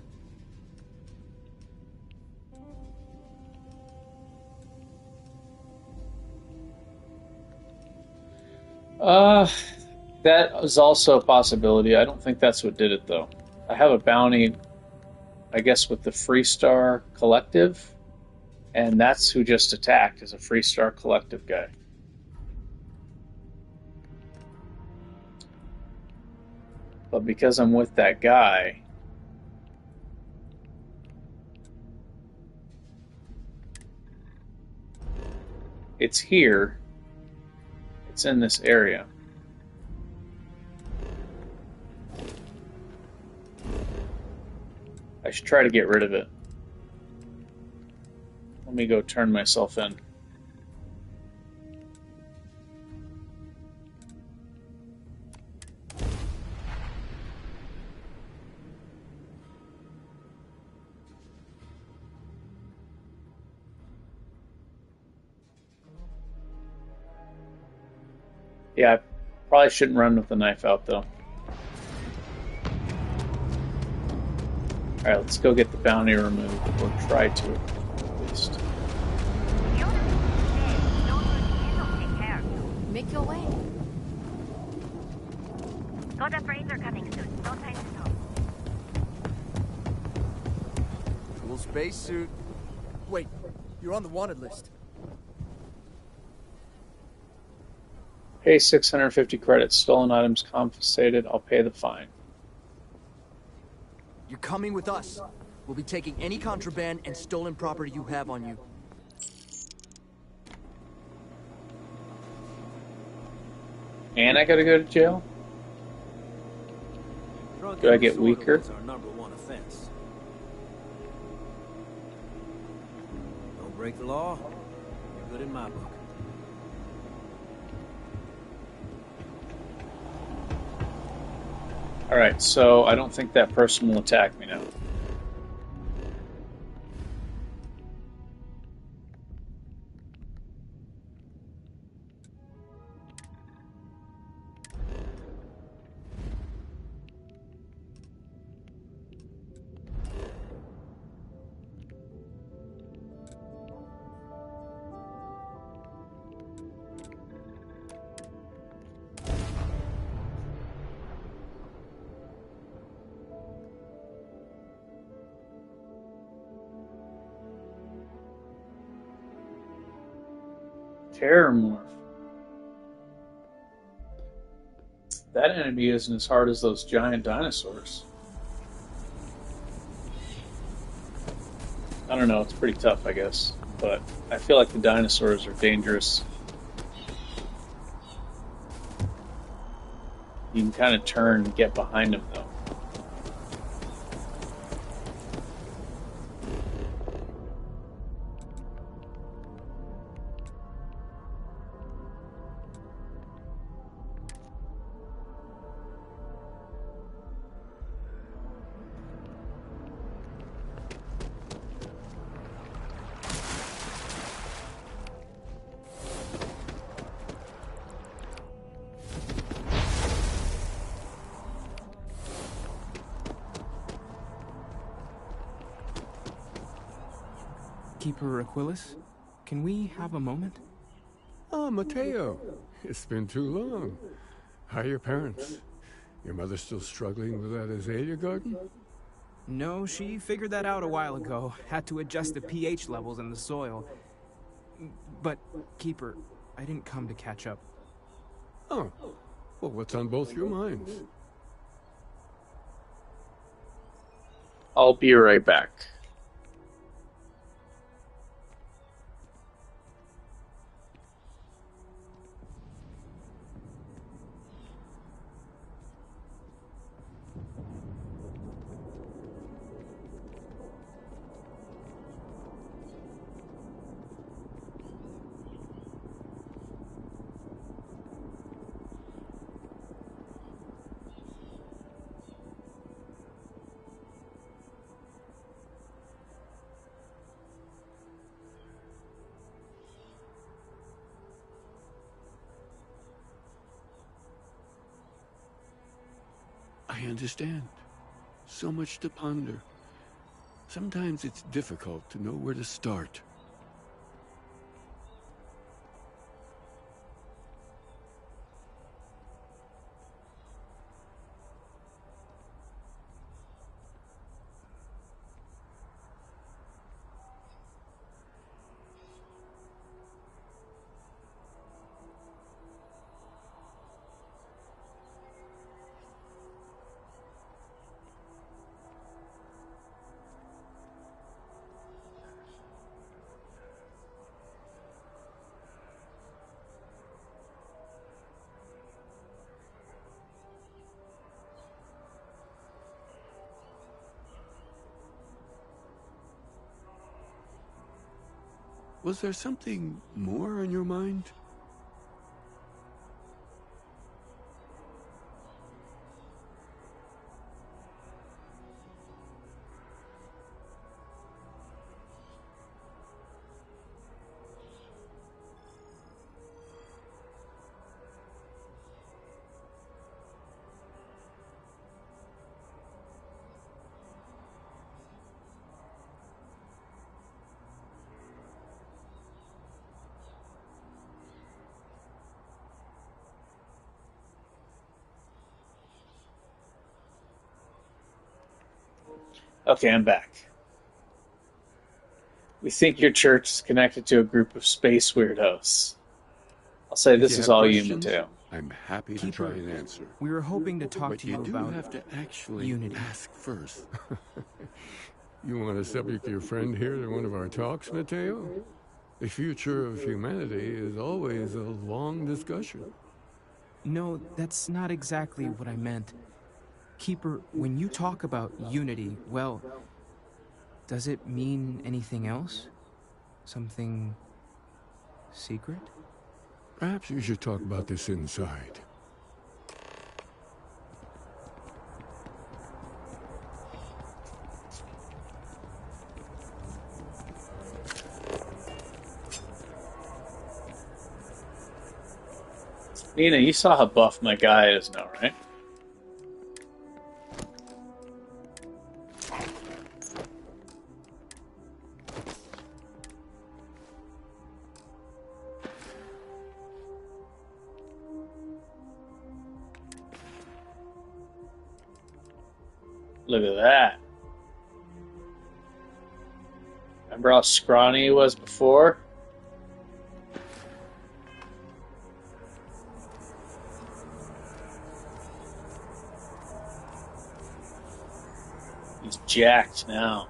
That is also a possibility. I don't think that's what did it, though. I have a bounty, I guess, with the Freestar Collective, and that's who just attacked, is a Freestar Collective guy. But because I'm with that guy, it's here. It's in this area. I should try to get rid of it. Let me go turn myself in. Yeah, I probably shouldn't run with the knife out, though. Alright, let's go get the bounty removed, or try to, at least. Make your way. God upgrades are coming soon. No time to talk. Cool spacesuit. Wait, you're on the wanted list. Pay 650 credits. Stolen items confiscated. I'll pay the fine. You're coming with us. We'll be taking any contraband and stolen property you have on you. And I gotta go to jail? Do I get weaker? Is our number one offense. Don't break the law. You're good in my book. Alright, so I don't think that person will attack me now. Terror morph. That enemy isn't as hard as those giant dinosaurs. I don't know, it's pretty tough, I guess. But I feel like the dinosaurs are dangerous. You can kind of turn and get behind them, though. Keeper Aquilus, can we have a moment? Ah, Mateo. It's been too long. How are your parents? Your mother still struggling with that azalea garden? No, she figured that out a while ago. Had to adjust the pH levels in the soil. But, Keeper, I didn't come to catch up. Oh. Well, what's on both your minds? I'll be right back. I understand. So much to ponder. Sometimes it's difficult to know where to start. Was there something more on your mind? Okay, I'm back. We think your church is connected to a group of space weirdos. I'll say If this you is have all you, questions, Mateo. I'm happy to try and answer. We were hoping to talk But to you do about have to actually Unity. ask first. You want to subject your friend here to one of our talks, Mateo? The future of humanity is always a long discussion. No, that's not exactly what I meant. Keeper, when you talk about unity, well, does it mean anything else? Something secret? Perhaps you should talk about this inside. Nina, you saw how buff my guy is now, right? Look at that. Remember how scrawny he was before? He's jacked now.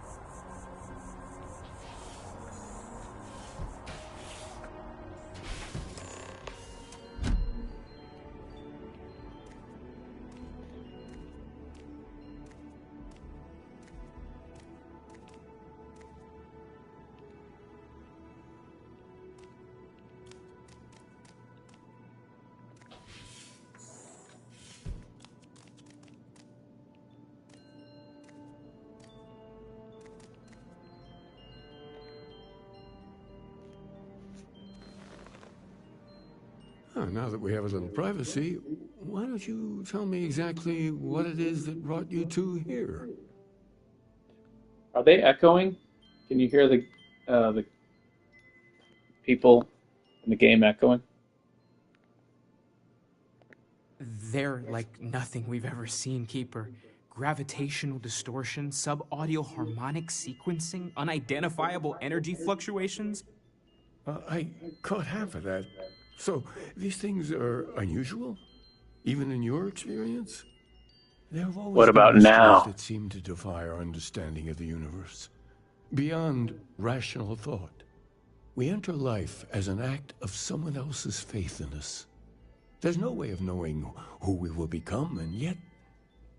Now that we have a little privacy, why don't you tell me exactly what it is that brought you two here? Are they echoing? Can you hear the people in the game echoing? They're like nothing we've ever seen, Keeper. Gravitational distortion, sub-audio harmonic sequencing, unidentifiable energy fluctuations. I caught half of that. So, these things are unusual? Even in your experience? There have always What about been mysteries now? that seem to defy our understanding of the universe. Beyond rational thought. We enter life as an act of someone else's faith in us. There's no way of knowing who we will become, and yet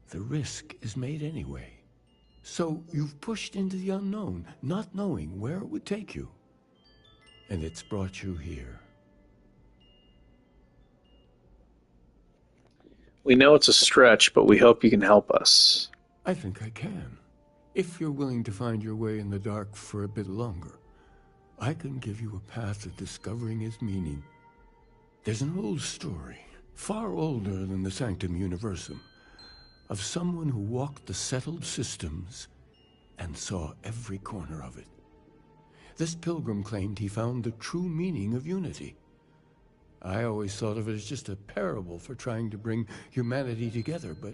the risk is made anyway. So you've pushed into the unknown, not knowing where it would take you. And it's brought you here. We know it's a stretch, but we hope you can help us. I think I can. If you're willing to find your way in the dark for a bit longer, I can give you a path to discovering its meaning. There's an old story, far older than the Sanctum Universum, of someone who walked the settled systems and saw every corner of it. This pilgrim claimed he found the true meaning of unity. I always thought of it as just a parable for trying to bring humanity together, but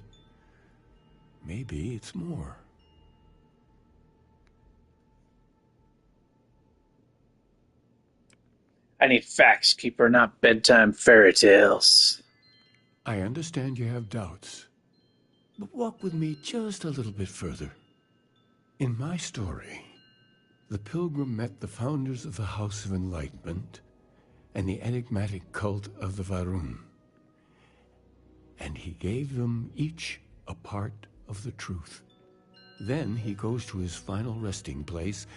maybe it's more. I need facts, Keeper, not bedtime fairy tales. I understand you have doubts, but walk with me just a little bit further. In my story, the pilgrim met the founders of the House of Enlightenment and the enigmatic cult of the Varun. And he gave them each a part of the truth. Then he goes to his final resting place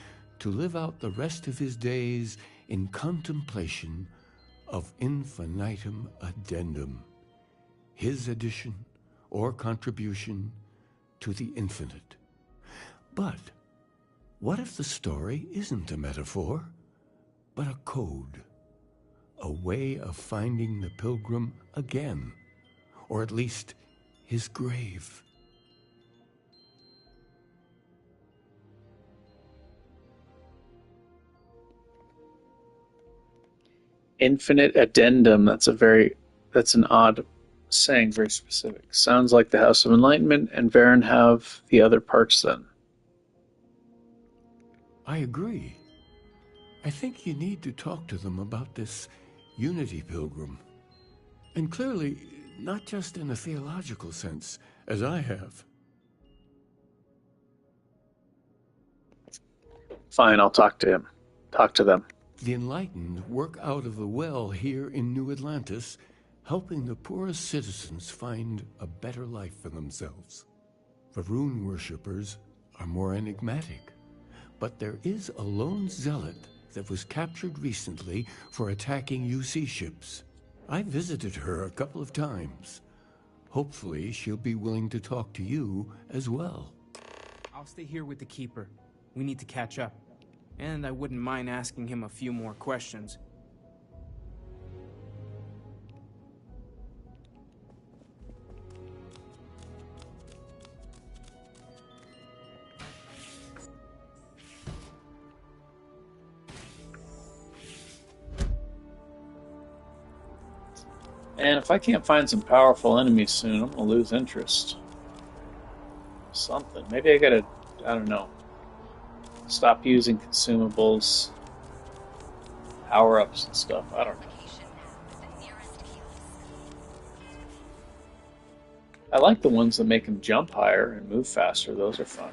to live out the rest of his days in contemplation of infinitum addendum, his addition or contribution to the infinite. But what if the story isn't a metaphor, but a code? A way of finding the pilgrim again, or at least his grave. Infinite addendum. That's an odd saying, very specific. Sounds like the House of Enlightenment and Varen have the other parts then. I agree. I think you need to talk to them about this Unity Pilgrim. And clearly, not just in a theological sense, as I have. Fine, I'll talk to him. Talk to them. The enlightened work out of the well here in New Atlantis, helping the poorest citizens find a better life for themselves. The rune worshippers are more enigmatic, but there is a lone zealot that was captured recently for attacking UC ships. I visited her a couple of times. Hopefully she'll be willing to talk to you as well. I'll stay here with the Keeper. We need to catch up. And I wouldn't mind asking him a few more questions. And if I can't find some powerful enemies soon, I'm gonna lose interest. Something. Maybe I gotta, I don't know, stop using consumables, power-ups and stuff. I don't know. I like the ones that make him jump higher and move faster. Those are fun.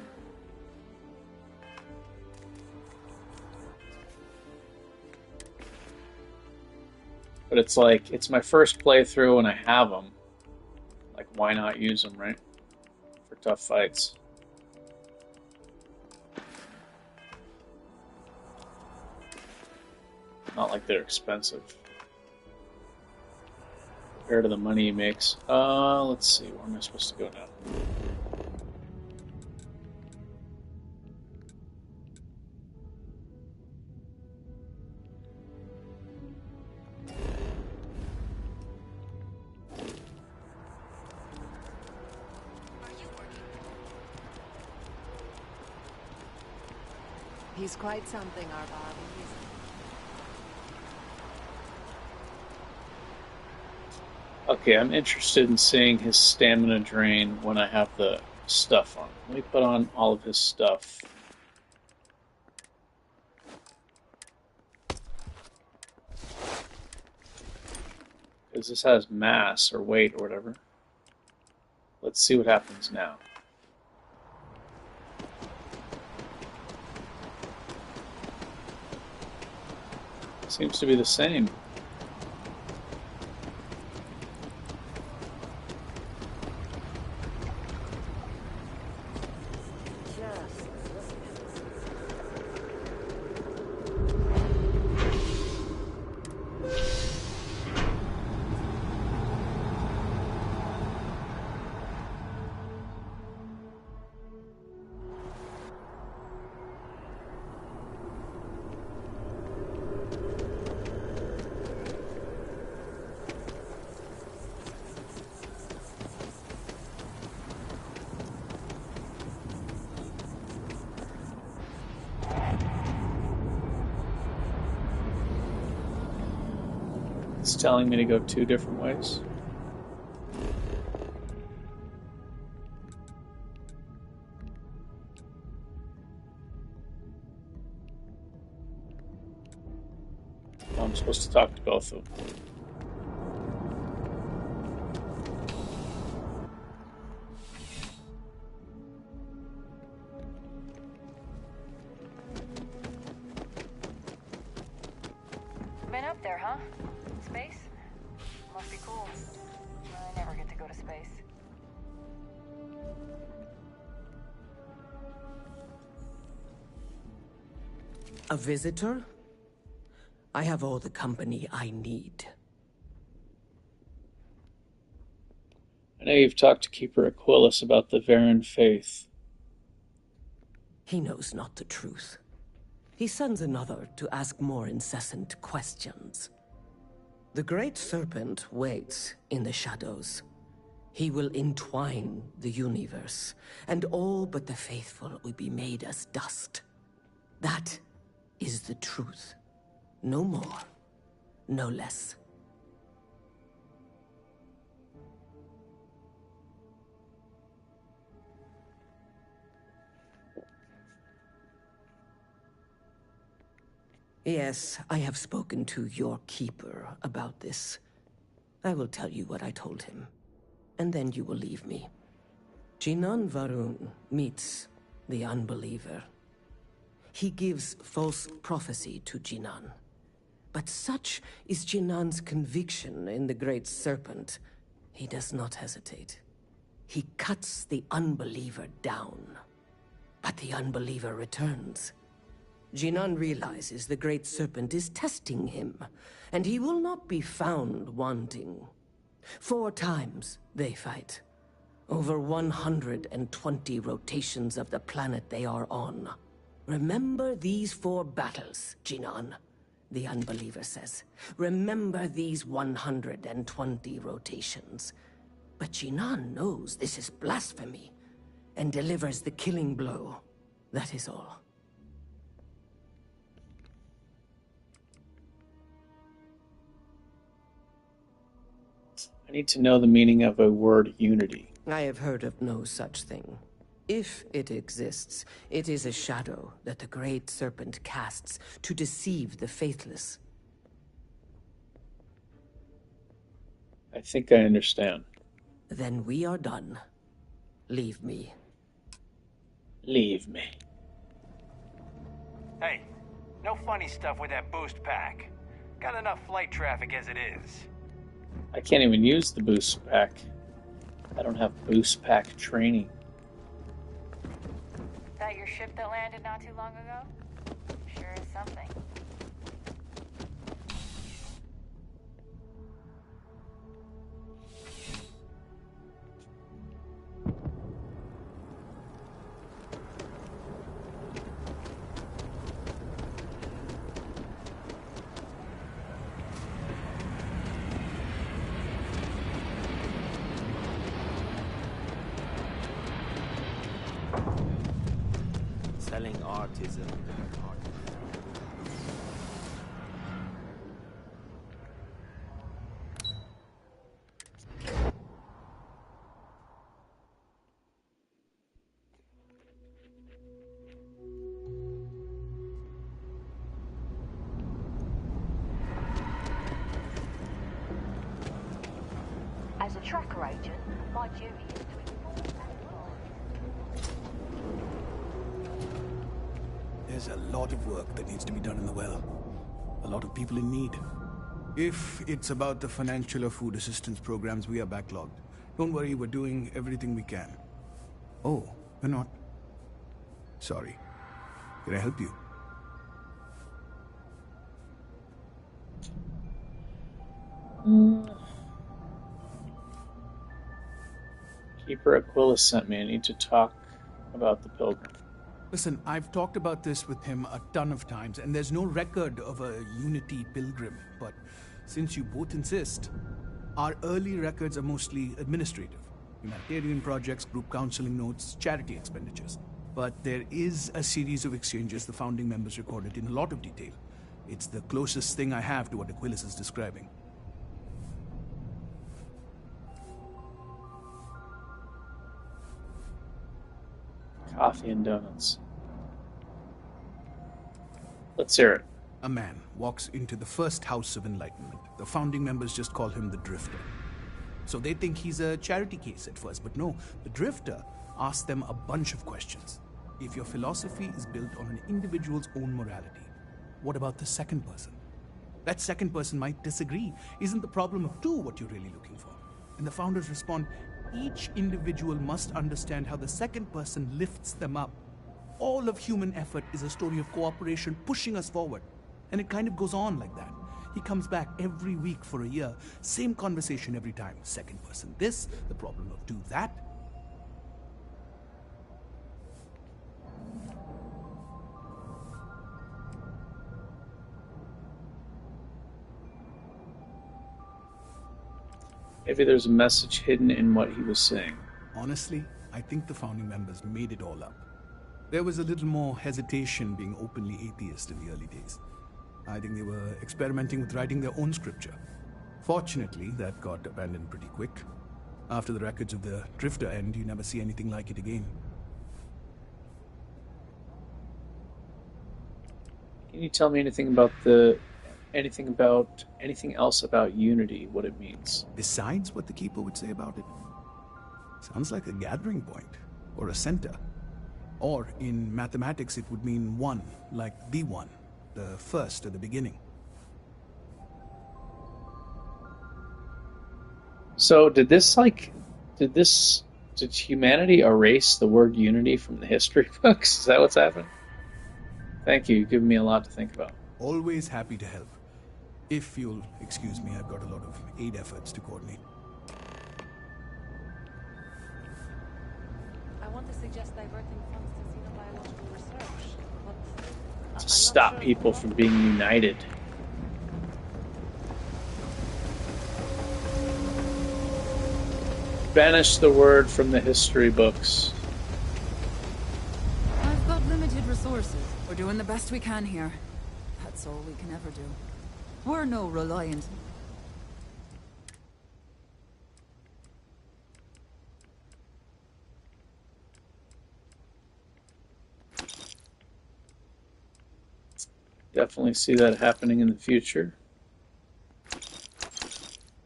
But it's like, it's my first playthrough and I have them. Like, why not use them, right? For tough fights. Not like they're expensive compared to the money he makes. Let's see, where am I supposed to go now? He's quite something, our Bobby. Okay, I'm interested in seeing his stamina drain when I have the stuff on. Let me put on all of his stuff. Because this has mass or weight or whatever. Let's see what happens now. Seems to be the same. It's telling me to go 2 different ways. I'm supposed to talk to both of them. Been up there, huh? Space? Must be cool. I never get to go to space. A visitor? I have all the company I need. I know you've talked to Keeper Aquilus about the Varen faith. He knows not the truth. He sends another to ask more incessant questions. The Great Serpent waits in the shadows. He will entwine the universe, and all but the faithful will be made as dust. That is the truth. No more, no less. Yes, I have spoken to your keeper about this. I will tell you what I told him, and then you will leave me. Jinan Varun meets the unbeliever. He gives false prophecy to Jinan. But such is Jinan's conviction in the Great Serpent, he does not hesitate. He cuts the unbeliever down. But the unbeliever returns. Jinan realizes the Great Serpent is testing him, and he will not be found wanting. 4 times they fight. Over 120 rotations of the planet they are on. Remember these 4 battles, Jinan, the unbeliever says. Remember these 120 rotations. But Jinan knows this is blasphemy, and delivers the killing blow. That is all. I need to know the meaning of a word unity. I have heard of no such thing. If it exists, it is a shadow that the Great Serpent casts to deceive the faithless. I think I understand. Then we are done. Leave me. Leave me. Hey, no funny stuff with that boost pack. Got enough flight traffic as it is. I can't even use the boost pack. I don't have boost pack training. That your ship that landed not too long ago? Sure is something. Selling artisan art. As a tracker agent, my duty is to There's a lot of work that needs to be done in the well. A lot of people in need. If it's about the financial or food assistance programs, we are backlogged. Don't worry, we're doing everything we can. Oh, we're not. Sorry. Can I help you? Keeper Aquilus sent me. I need to talk about the pilgrim. Listen, I've talked about this with him a ton of times, and there's no record of a Unity pilgrim. But since you both insist, our early records are mostly administrative. Humanitarian projects, group counseling notes, charity expenditures. But there is a series of exchanges the founding members recorded in a lot of detail. It's the closest thing I have to what Aquilus is describing. Coffee and donuts. Let's hear it. A man walks into the first House of Enlightenment. The founding members just call him the Drifter. So they think he's a charity case at first, but no, the Drifter asks them a bunch of questions. If your philosophy is built on an individual's own morality, what about the second person? That second person might disagree. Isn't the problem of 2 what you're really looking for? And the founders respond, each individual must understand how the second person lifts them up. All of human effort is a story of cooperation pushing us forward. And it kind of goes on like that. He comes back every week for a year. Same conversation every time. Second person this, the problem of do that. Maybe there's a message hidden in what he was saying. Honestly, I think the founding members made it all up. There was a little more hesitation being openly atheist in the early days. I think they were experimenting with writing their own scripture. Fortunately, that got abandoned pretty quick. After the records of the Drifter end, you never see anything like it again. Can you tell me anything else about Unity, what it means? Besides what the Keeper would say about it? Sounds like a gathering point, or a center. Or, in mathematics, it would mean one, like the one, the first at the beginning. So did humanity erase the word unity from the history books? Is that what's happened? Thank you. You've given me a lot to think about. Always happy to help. If you'll excuse me, I've got a lot of aid efforts to coordinate. I want to suggest diverting funds to xenobiological research, but To stop people from being united. Banish the word from the history books. I've got limited resources. We're doing the best we can here. That's all we can ever do. We're no reliant. Definitely see that happening in the future.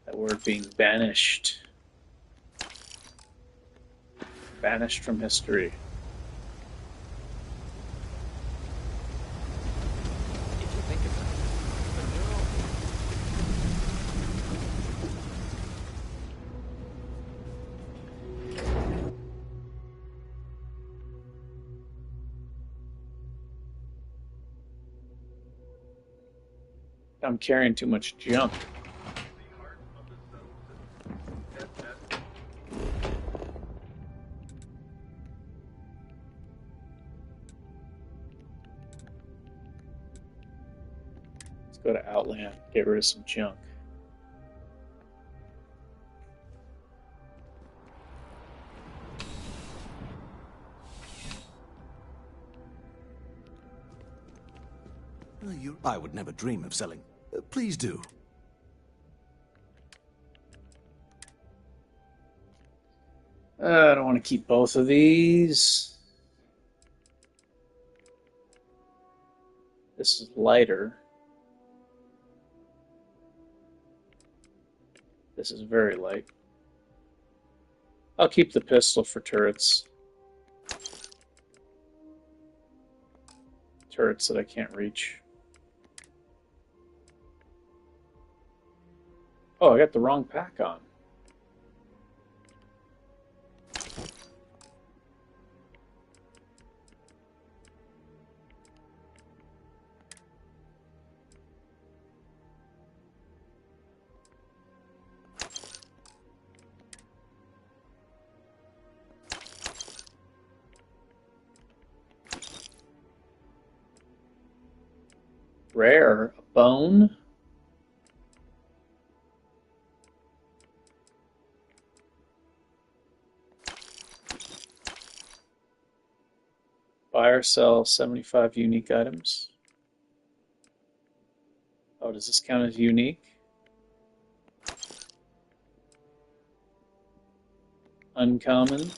That word being banished. Banished from history. If you think of it, the neural... I'm carrying too much junk. Let's go to Outland, get rid of some junk. I would never dream of selling. Please do. I don't want to keep both of these. This is lighter. This is very light. I'll keep the pistol for turrets. Turrets that I can't reach. Oh, I got the wrong pack on. Rare, a bone. Buy or sell 75 unique items. Oh, does this count as unique? Uncommon.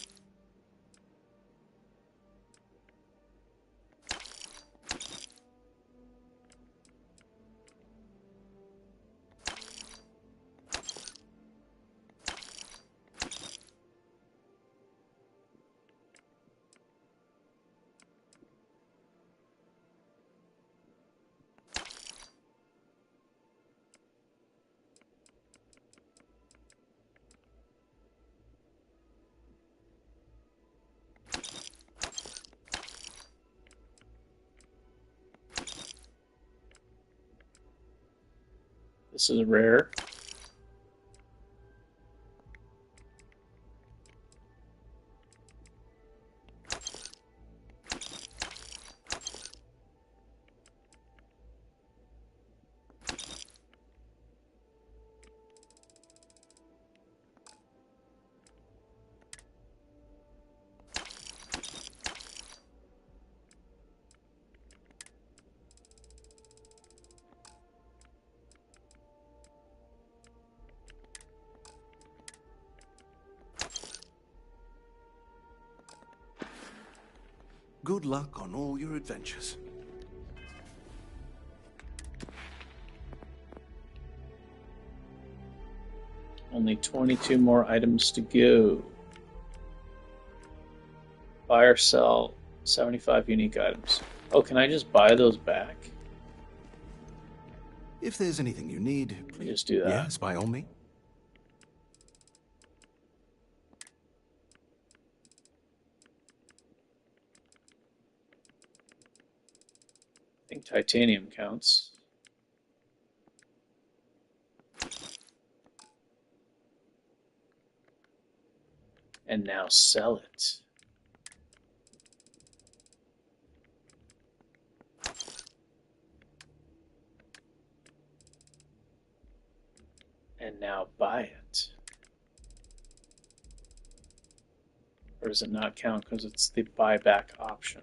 This is rare. Good luck on all your adventures. Only 22 more items to go. Buy or sell 75 unique items. Oh, can I just buy those back? If there's anything you need, please just do that. Yes, by all means. I think titanium counts. And now sell it. And now buy it. Or does it not count because it's the buyback option?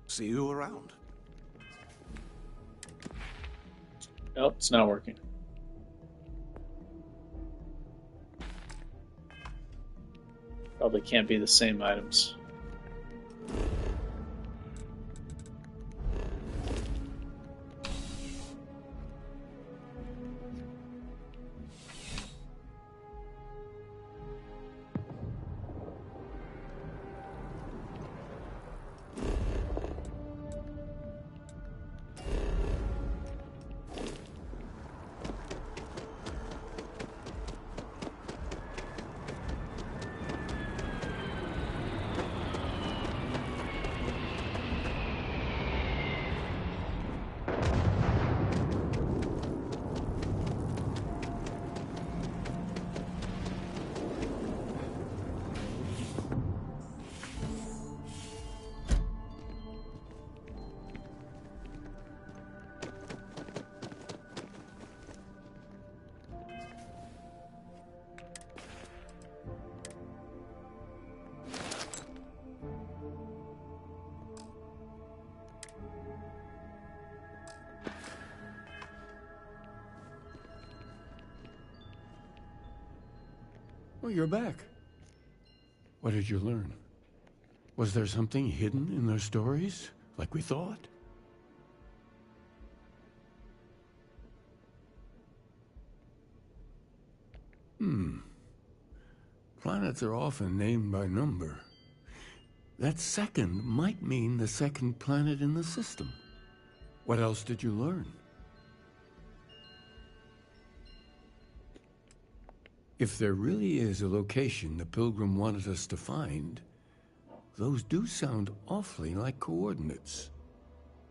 See you around. Nope, it's not working. Probably can't be the same items. Well, you're back. What did you learn? Was there something hidden in their stories, like we thought? Planets are often named by number. That second might mean the second planet in the system. What else did you learn? If there really is a location the Pilgrim wanted us to find, those do sound awfully like coordinates.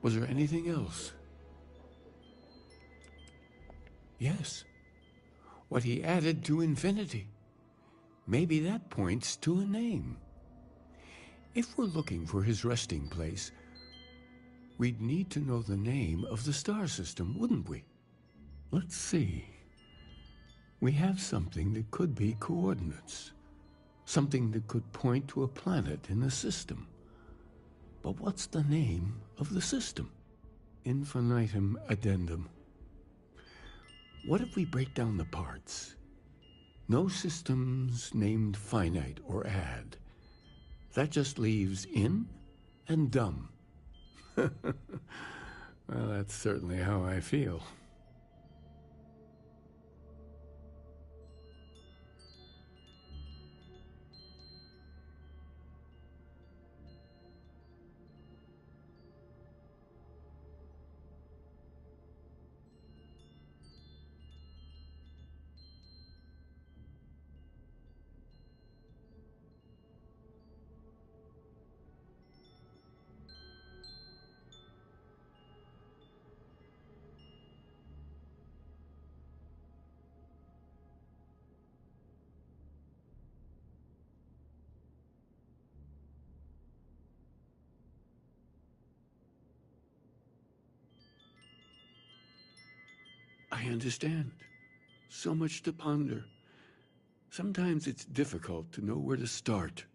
Was there anything else? Yes. What he added to infinity. Maybe that points to a name. If we're looking for his resting place, we'd need to know the name of the star system, wouldn't we? Let's see. We have something that could be coordinates. Something that could point to a planet in the system. But what's the name of the system? Infinitum addendum. What if we break down the parts? No systems named finite or add. That just leaves in and dumb. Well, that's certainly how I feel. I understand. So much to ponder. Sometimes it's difficult to know where to start.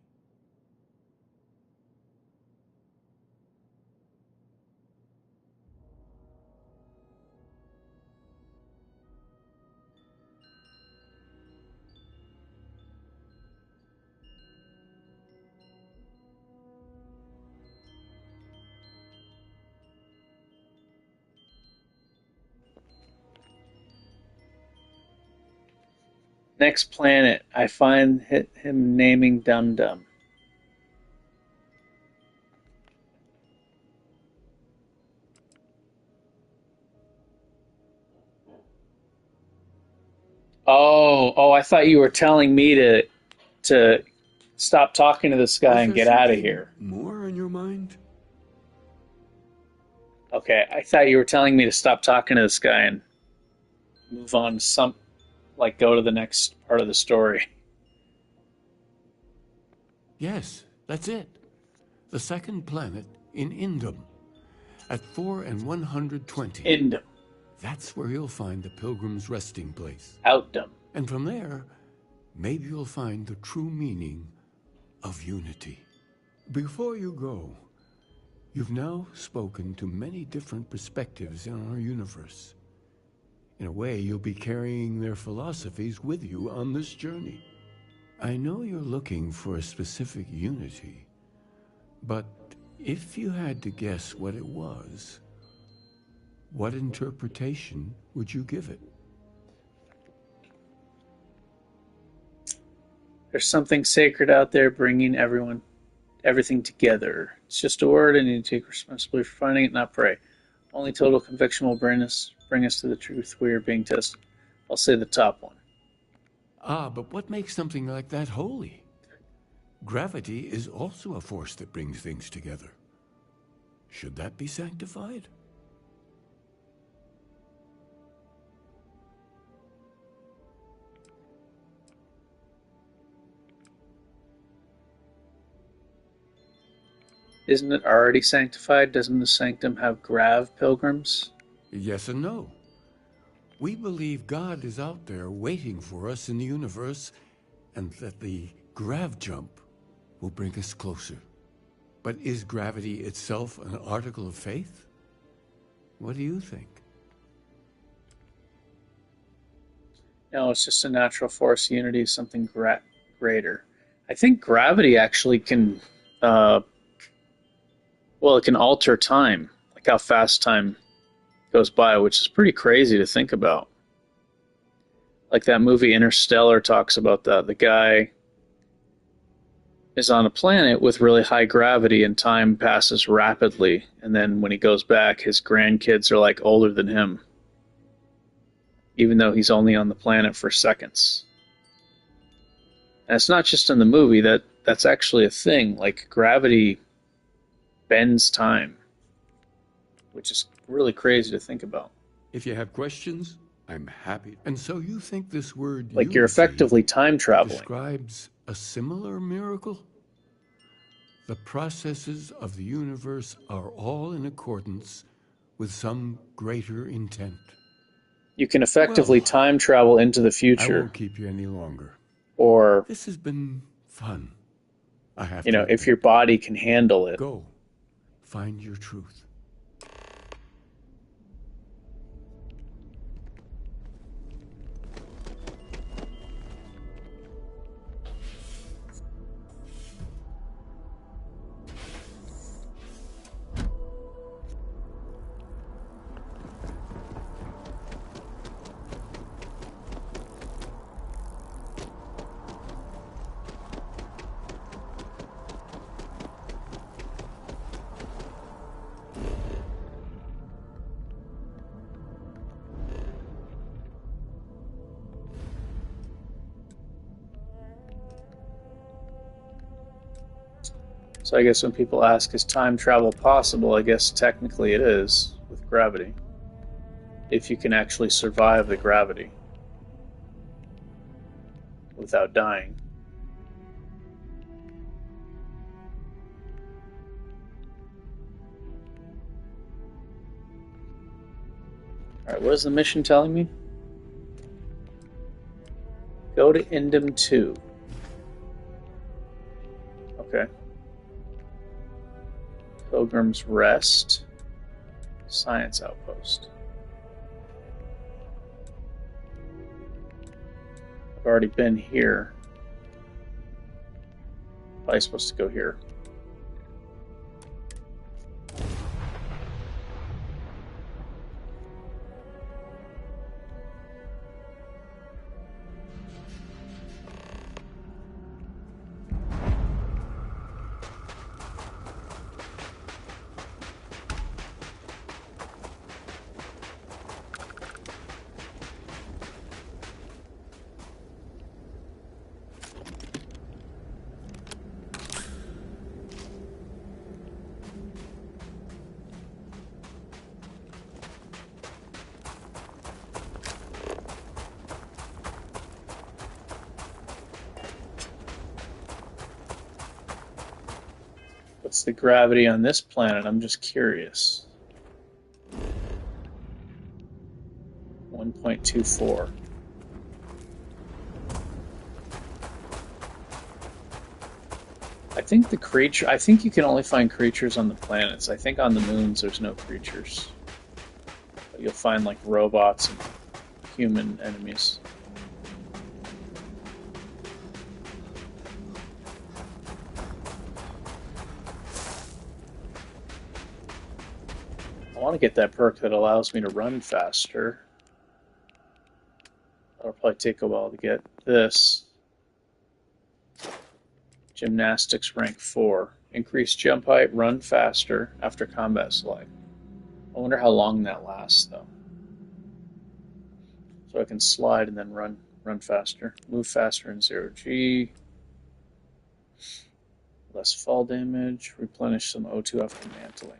Next planet, I find him naming Dum Dum. Oh, I thought you were telling me to stop talking to this guy Was and there get out of something here. more on your mind? Okay, I thought you were telling me to stop talking to this guy and move on to go to the next part of the story. Yes, that's it. The second planet in Indum, at 4 and 120. Indum. That's where you'll find the Pilgrim's resting place. Outdum. And from there, maybe you'll find the true meaning of unity. Before you go, you've now spoken to many different perspectives in our universe. In a way, you'll be carrying their philosophies with you on this journey. I know you're looking for a specific unity, but if you had to guess what it was, what interpretation would you give it? There's something sacred out there bringing everything together. It's just a word, and you need to take responsibility for finding it, not pray. Only total conviction will bring us to the truth we are being tested. I'll say the top one. Ah, but what makes something like that holy? Gravity is also a force that brings things together. Should that be sanctified? Isn't it already sanctified? Doesn't the sanctum have grav pilgrims? Yes and no. We believe God is out there waiting for us in the universe, and that the grav jump will bring us closer. But is gravity itself an article of faith? What do you think? No, it's just a natural force. Unity is something greater. I think gravity actually can, it can alter time, like how fast time goes by, which is pretty crazy to think about. Like that movie Interstellar talks about that. The guy is on a planet with really high gravity and time passes rapidly, and then when he goes back, his grandkids are like older than him, even though he's only on the planet for seconds. And it's not just in the movie, that's actually a thing. Like gravity bends time, which is really crazy to think about. If you have questions, I'm happy. And so you think this word like you're effectively time traveling describes a similar miracle? The processes of the universe are all in accordance with some greater intent. You can effectively time travel into the future. I won't keep you any longer. Or this has been fun. I have if your body can handle it. Go. Find your truth. So I guess when people ask, is time travel possible, I guess technically it is with gravity. If you can actually survive the gravity without dying. Alright, what is the mission telling me? Go to Indum 2. Okay. Pilgrim's Rest. Science Outpost. I've already been here. Probably supposed to go here. What's the gravity on this planet? I'm just curious. 1.24. I think you can only find creatures on the planets. I think on the moons there's no creatures. But you'll find like robots and human enemies. I want to get that perk that allows me to run faster. That'll probably take a while to get this. Gymnastics rank 4. Increase jump height, run faster after combat slide. I wonder how long that lasts though. So I can slide and then run faster. Move faster in 0G. Less fall damage. Replenish some O2 after mantling.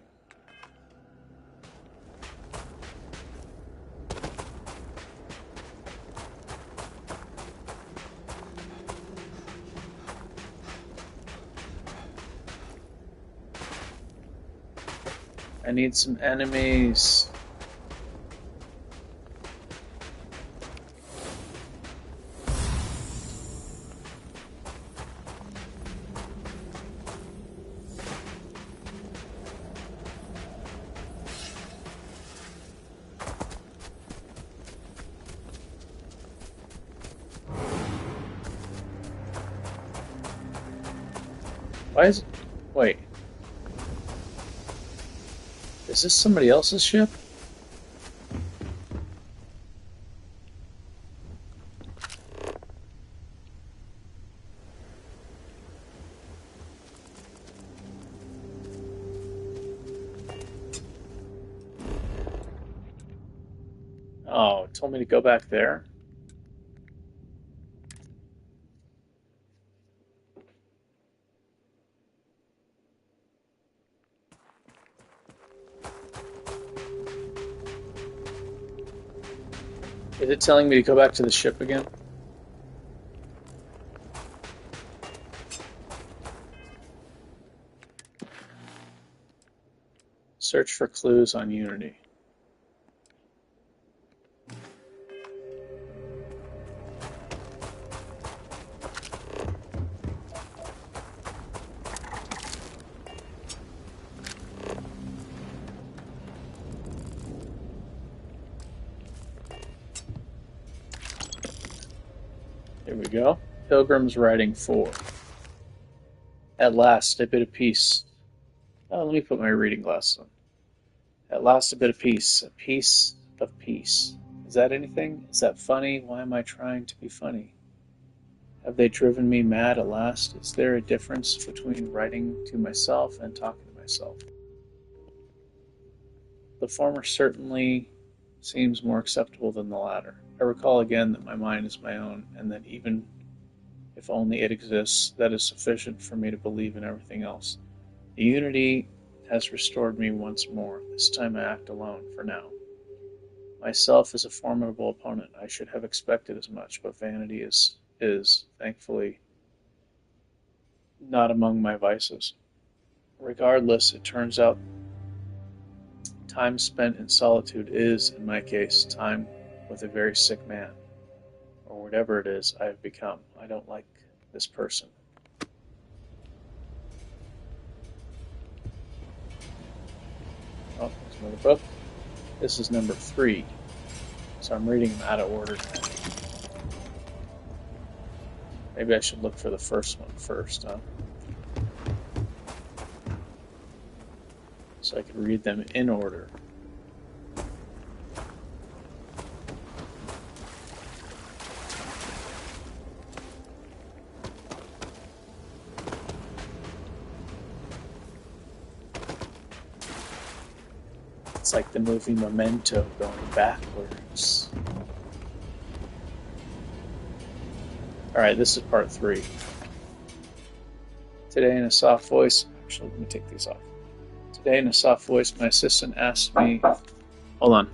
I need some enemies. Why is it? Wait. Is this somebody else's ship? Oh, it told me to go back there. Is it telling me to go back to the ship again? Search for clues on Unity. There we go. Pilgrim's Writing 4. At last, a bit of peace. Oh, let me put my reading glasses on. At last, a bit of peace. A piece of peace. Is that anything? Is that funny? Why am I trying to be funny? Have they driven me mad at last? Is there a difference between writing to myself and talking to myself? The former certainly seems more acceptable than the latter. I recall again that my mind is my own, and that even if only it exists, that is sufficient for me to believe in everything else. The unity has restored me once more. This time I act alone, for now. Myself is a formidable opponent. I should have expected as much, but vanity is thankfully, not among my vices. Regardless, it turns out time spent in solitude is, in my case, time with a very sick man, or whatever it is I have become. I don't like this person. Oh, there's another book. This is number 3, so I'm reading them out of order now. Maybe I should look for the first one first, huh? So I can read them in order. It's like the movie Memento going backwards. Alright, this is part 3. Today in a soft voice... Actually, let me take these off. Today in a soft voice, my assistant asked me... Hold on.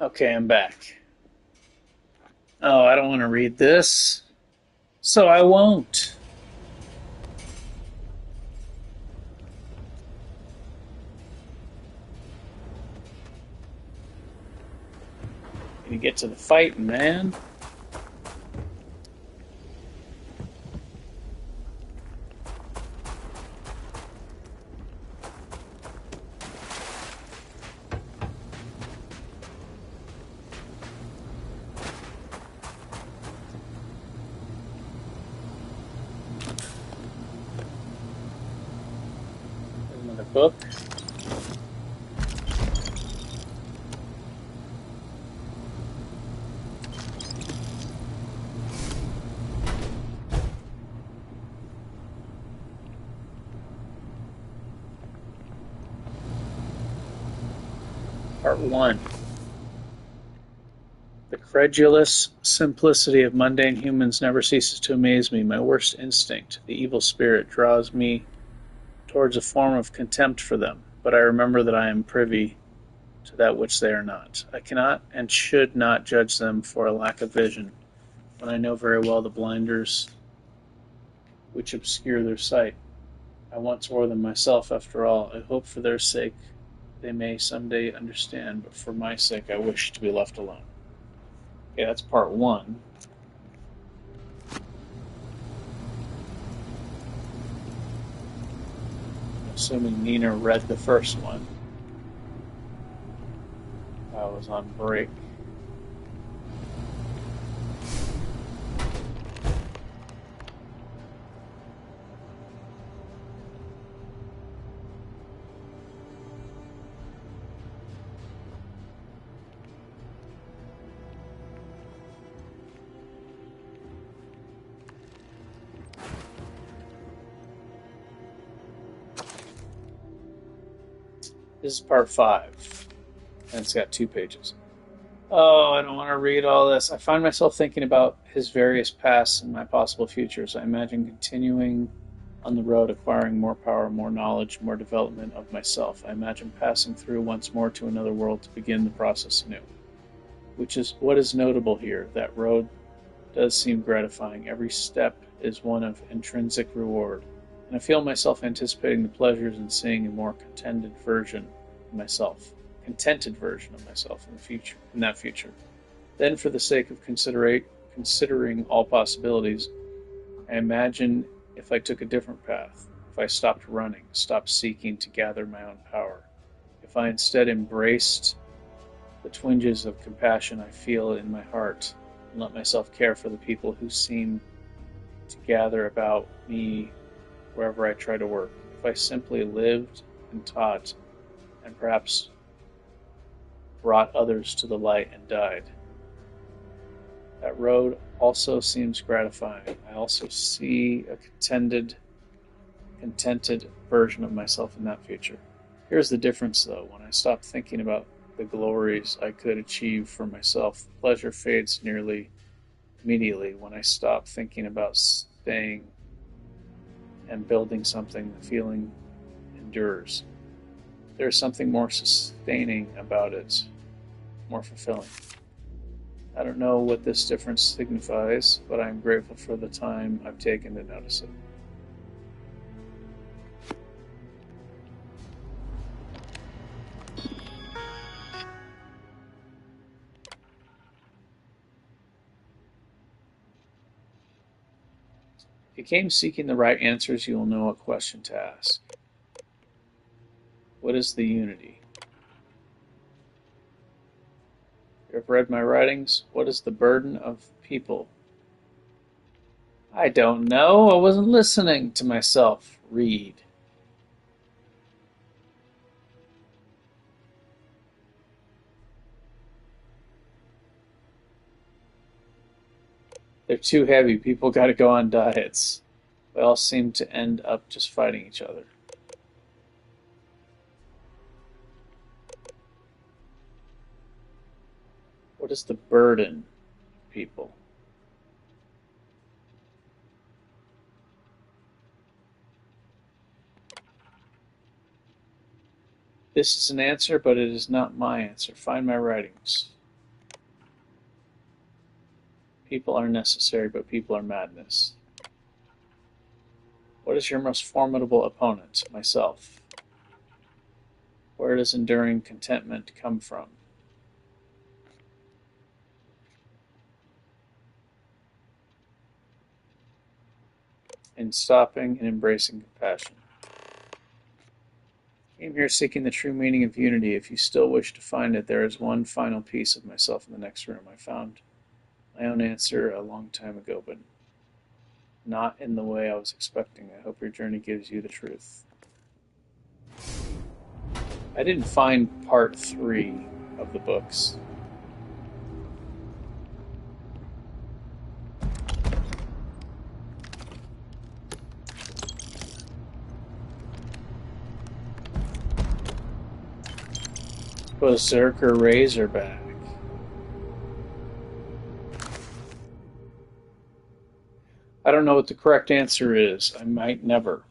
Okay, I'm back. Oh, I don't want to read this, so I won't. Gonna get to the fighting, man. Another book. Part 1. The credulous simplicity of mundane humans never ceases to amaze me. My worst instinct, the evil spirit, draws me towards a form of contempt for them, but I remember that I am privy to that which they are not. I cannot and should not judge them for a lack of vision, when I know very well the blinders which obscure their sight. I once wore them myself, after all. I hope for their sake they may someday understand, but for my sake I wish to be left alone. Okay, that's part 1. Assuming Nina read the first one. I was on break. This is part 5, and it's got 2 pages. Oh, I don't want to read all this. I find myself thinking about his various pasts and my possible futures. I imagine continuing on the road, acquiring more power, more knowledge, more development of myself. I imagine passing through once more to another world to begin the process anew. Which is what is notable here. That road does seem gratifying. Every step is one of intrinsic reward. And I feel myself anticipating the pleasures in seeing a more contented version of myself in the future, in that future. Then, for the sake of considering all possibilities, I imagine if I took a different path, if I stopped running, stopped seeking to gather my own power, if I instead embraced the twinges of compassion I feel in my heart, and let myself care for the people who seem to gather about me wherever I try to work. If I simply lived and taught, and perhaps brought others to the light and died. That road also seems gratifying. I also see a contented version of myself in that future. Here's the difference, though. When I stop thinking about the glories I could achieve for myself, the pleasure fades nearly immediately. When I stop thinking about staying and building something, the feeling endures. There is something more sustaining about it, more fulfilling. I don't know what this difference signifies, but I am grateful for the time I've taken to notice it. If you came seeking the right answers, you will know what question to ask. What is the unity? You have read my writings. What is the burden of people? I don't know. I wasn't listening to myself read. They're too heavy. People got to go on diets. They all seem to end up just fighting each other. What is the burden of people? This is an answer, but it is not my answer. Find my writings. People are necessary, but people are madness. What is your most formidable opponent? Myself. Where does enduring contentment come from? In stopping and embracing compassion. I came here seeking the true meaning of unity. If you still wish to find it, there is one final piece of myself in the next room. I found my own answer a long time ago, but not in the way I was expecting. I hope your journey gives you the truth. I didn't find part 3 of the books. Berserker Razorback. I don't know what the correct answer is. I might never.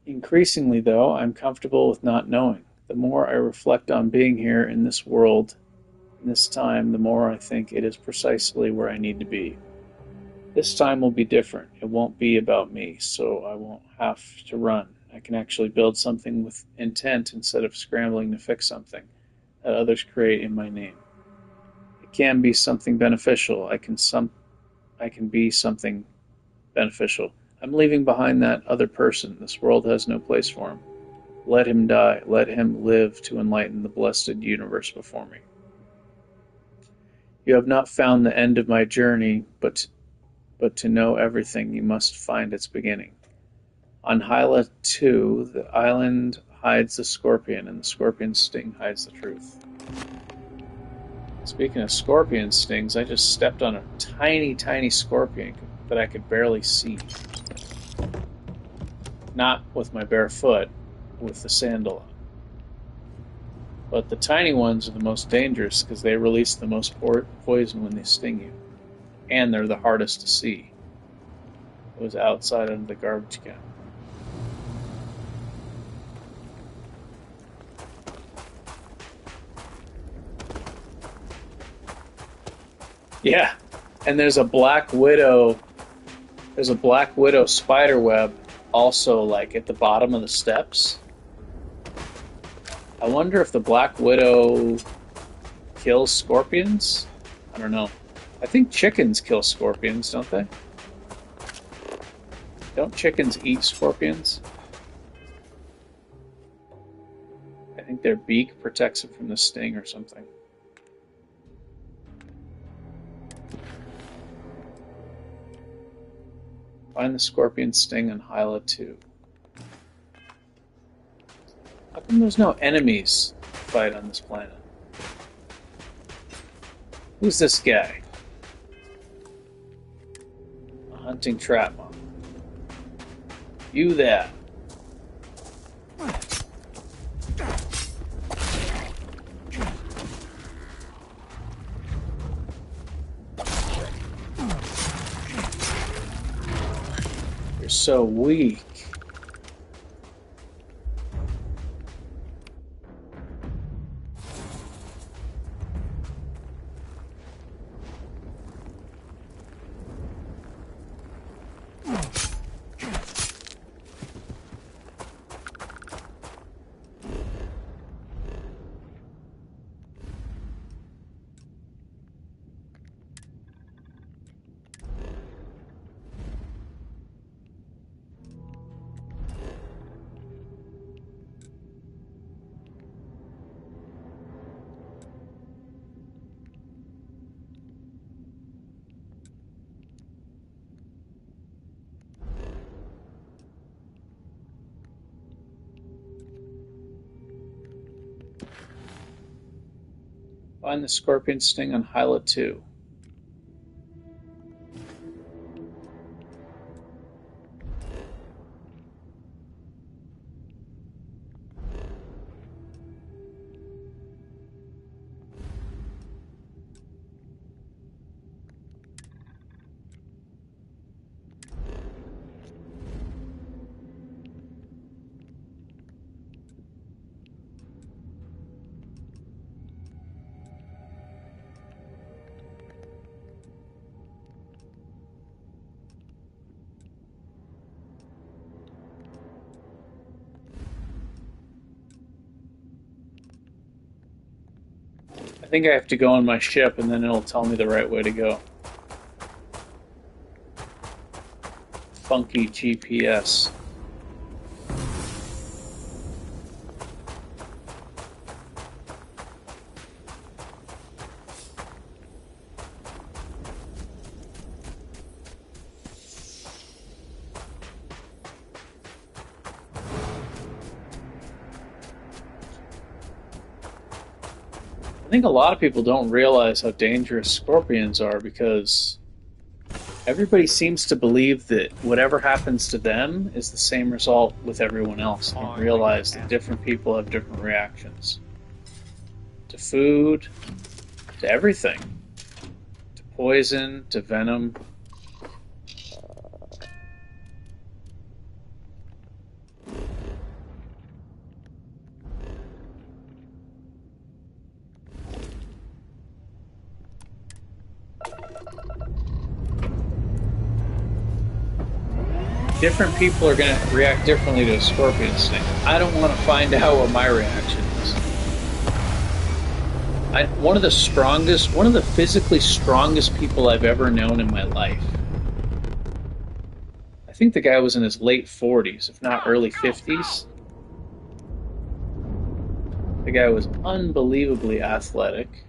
Increasingly, though, I'm comfortable with not knowing. The more I reflect on being here in this world, in this time, the more I think it is precisely where I need to be. This time will be different. It won't be about me, so I won't have to run. I can actually build something with intent instead of scrambling to fix something that others create in my name. It can be something beneficial. I can be something beneficial. I'm leaving behind that other person. This world has no place for him. Let him die. Let him live to enlighten the blessed universe before me. You have not found the end of my journey, but to know everything, you must find its beginning. On Hyla 2, the island hides the scorpion, and the scorpion's sting hides the truth. Speaking of scorpion stings, I just stepped on a tiny, tiny scorpion that I could barely see. Not with my bare foot, with the sandal on. But the tiny ones are the most dangerous because they release the most poison when they sting you. And they're the hardest to see. It was outside under the garbage can. Yeah, and there's a Black Widow spider web also like at the bottom of the steps. I wonder if the Black Widow kills scorpions? I don't know. I think chickens kill scorpions, don't they? Don't chickens eat scorpions? I think their beak protects them from the sting or something. Find the scorpion sting on Hyla 2. How come there's no enemies to fight on this planet? Who's this guy? A hunting trap monk. You there. You're so weak. Find the scorpion sting on Hyla 2. I think I have to go on my ship and then it'll tell me the right way to go. Funky GPS. I think a lot of people don't realize how dangerous scorpions are because everybody seems to believe that whatever happens to them is the same result with everyone else. They don't realize that different people have different reactions to food, to everything, to poison, to venom. Different people are going to react differently to a scorpion sting. I don't want to find out what my reaction is. One of the physically strongest people I've ever known in my life. I think the guy was in his late 40s, if not early 50s. The guy was unbelievably athletic,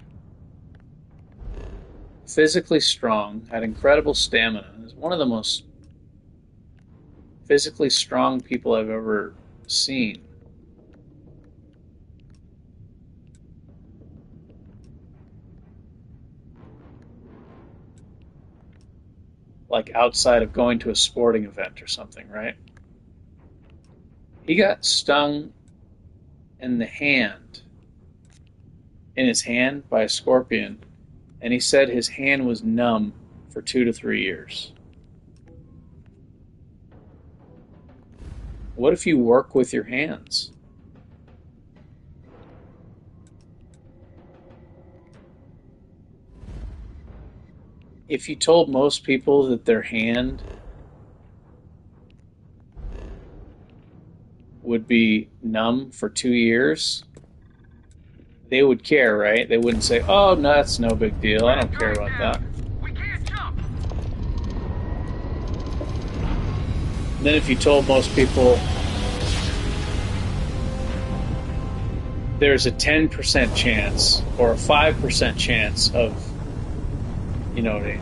physically strong, had incredible stamina. He was one of the most physically strong people I've ever seen. Like outside of going to a sporting event or something, right? He got stung in his hand by a scorpion, and he said his hand was numb for 2 to 3 years. What if you work with your hands? If you told most people that their hand would be numb for 2 years, they would care, right? They wouldn't say, oh, no, that's no big deal. I don't care about that. And then if you told most people there's a 10% chance or a 5% chance of, you know what I mean?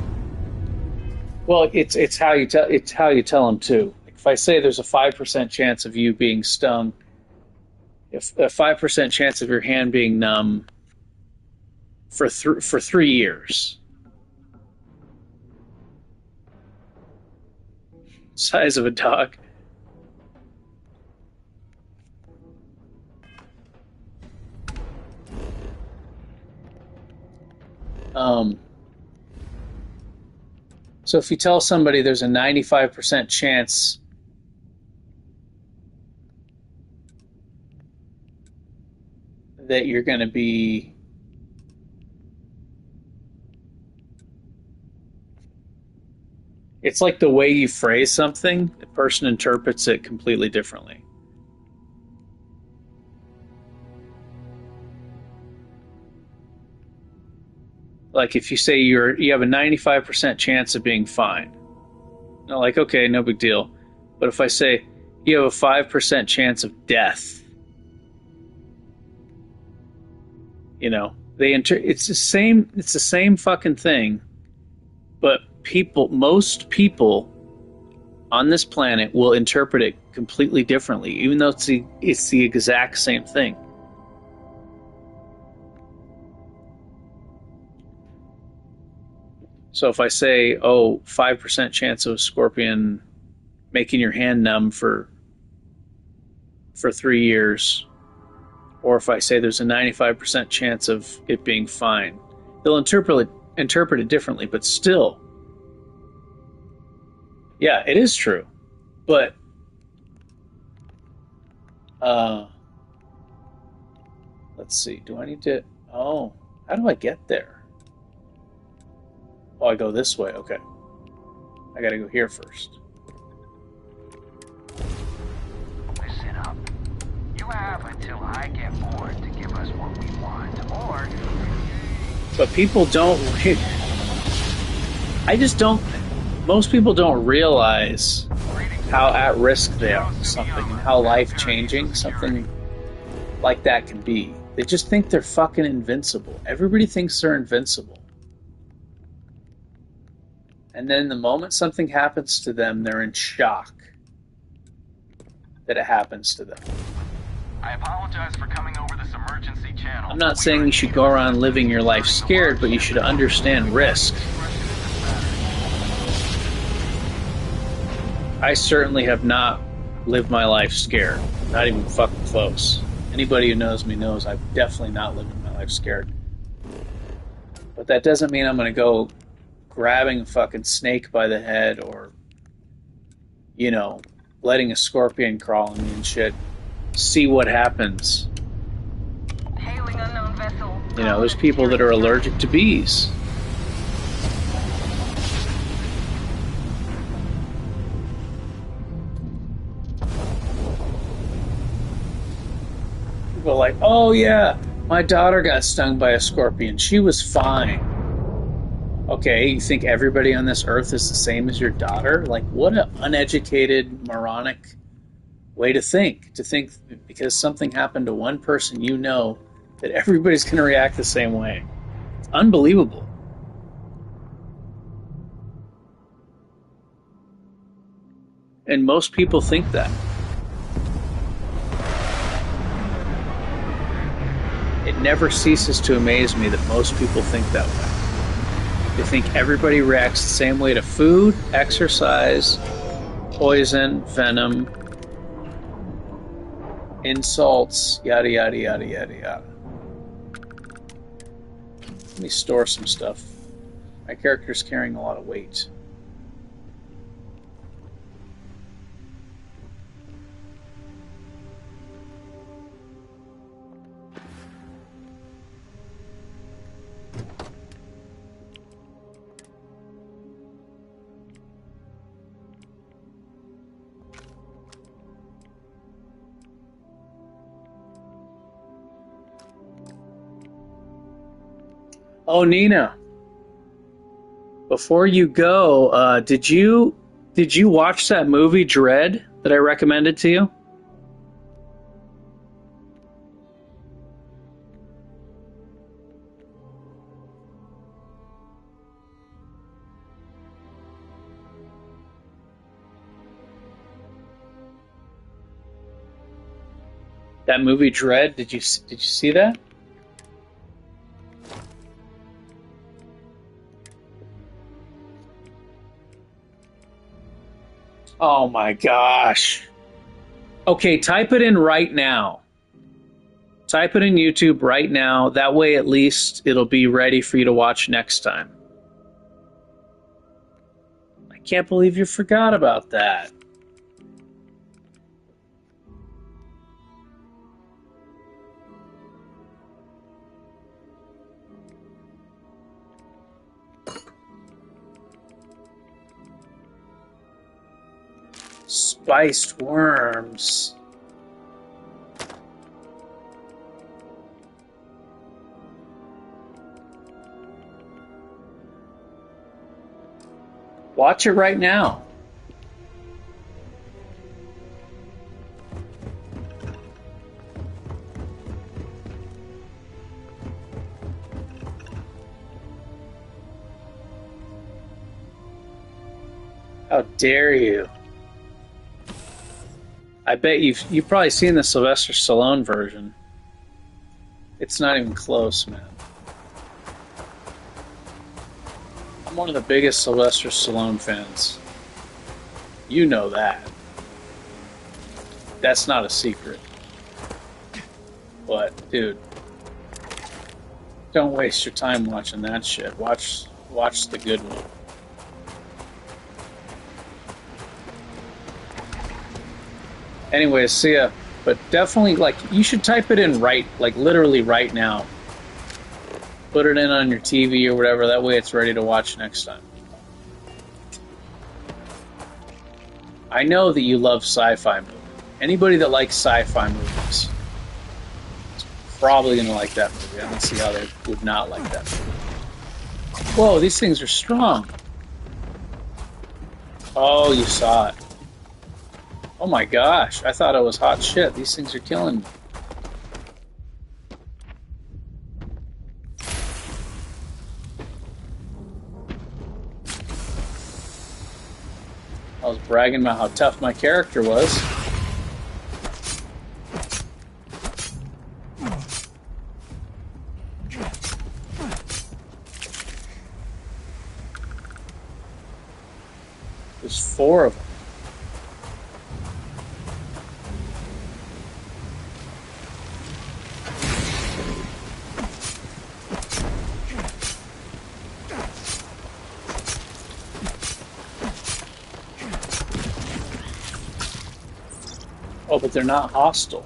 Well, it's how you tell them too. If I say there's a 5% chance of you being stung, if a 5% chance of your hand being numb for 3 years, size of a dog. So if you tell somebody there's a 95% chance that you're going to be it's like the way you phrase something, the person interprets it completely differently. Like if you say you have a 95% chance of being fine. No, like, okay, no big deal. But if I say you have a 5% chance of death, you know, it's the same fucking thing, but most people on this planet will interpret it completely differently, even though it's the exact same thing. So if I say, 5% chance of a scorpion making your hand numb for 3 years, or if I say there's a 95% chance of it being fine, they'll interpret it differently, but still, yeah, it is true. But let's see, do I need to, how do I get there? Oh, I go this way, okay. I gotta go here first. Listen up. You have until I get bored to give us what we want, or But people don't. I just don't. Most people don't realize how at risk they are for something and how life changing something like that can be. They just think they're fucking invincible. Everybody thinks they're invincible. And then the moment something happens to them, they're in shock that it happens to them. I apologize for coming over this emergency channel. I'm not saying you should go around living your life scared, but you should understand risk. I certainly have not lived my life scared. Not even fucking close. Anybody who knows me knows I've definitely not lived my life scared. But that doesn't mean I'm going to go grabbing a fucking snake by the head or, you know, letting a scorpion crawl on me and shit. See what happens. Hailing unknown vessel. You know, there's people that are allergic to bees. People are like, oh yeah, my daughter got stung by a scorpion. She was fine. Okay, you think everybody on this earth is the same as your daughter? Like, what an uneducated, moronic way to think. To think because something happened to one person you know that everybody's going to react the same way. It's unbelievable. And most people think that. It never ceases to amaze me that most people think that way. They think everybody reacts the same way to food, exercise, poison, venom, insults, yada yada yada yada yada. Let me store some stuff. My character's carrying a lot of weight. Oh, Nina. Before you go, did you watch that movie Dread that I recommended to you? That movie Dread, did you see that? Oh my gosh. Okay, type it in right now. Type it in YouTube right now. That way at least it'll be ready for you to watch next time. I can't believe you forgot about that. Spiced worms. Watch it right now. How dare you? I bet you've probably seen the Sylvester Stallone version. It's not even close, man. I'm one of the biggest Sylvester Stallone fans. You know that. That's not a secret. But, dude, don't waste your time watching that shit. Watch the good one. Anyways, see ya. But definitely, like, you should type it in literally right now. Put it in on your TV or whatever, that way it's ready to watch next time. I know that you love sci-fi movies. Anybody that likes sci-fi movies is probably going to like that movie. I don't see how they would not like that movie. Whoa, these things are strong. Oh, you saw it. Oh my gosh, I thought it was hot shit. These things are killing me. I was bragging about how tough my character was. There's 4 of them. Oh, but they're not hostile.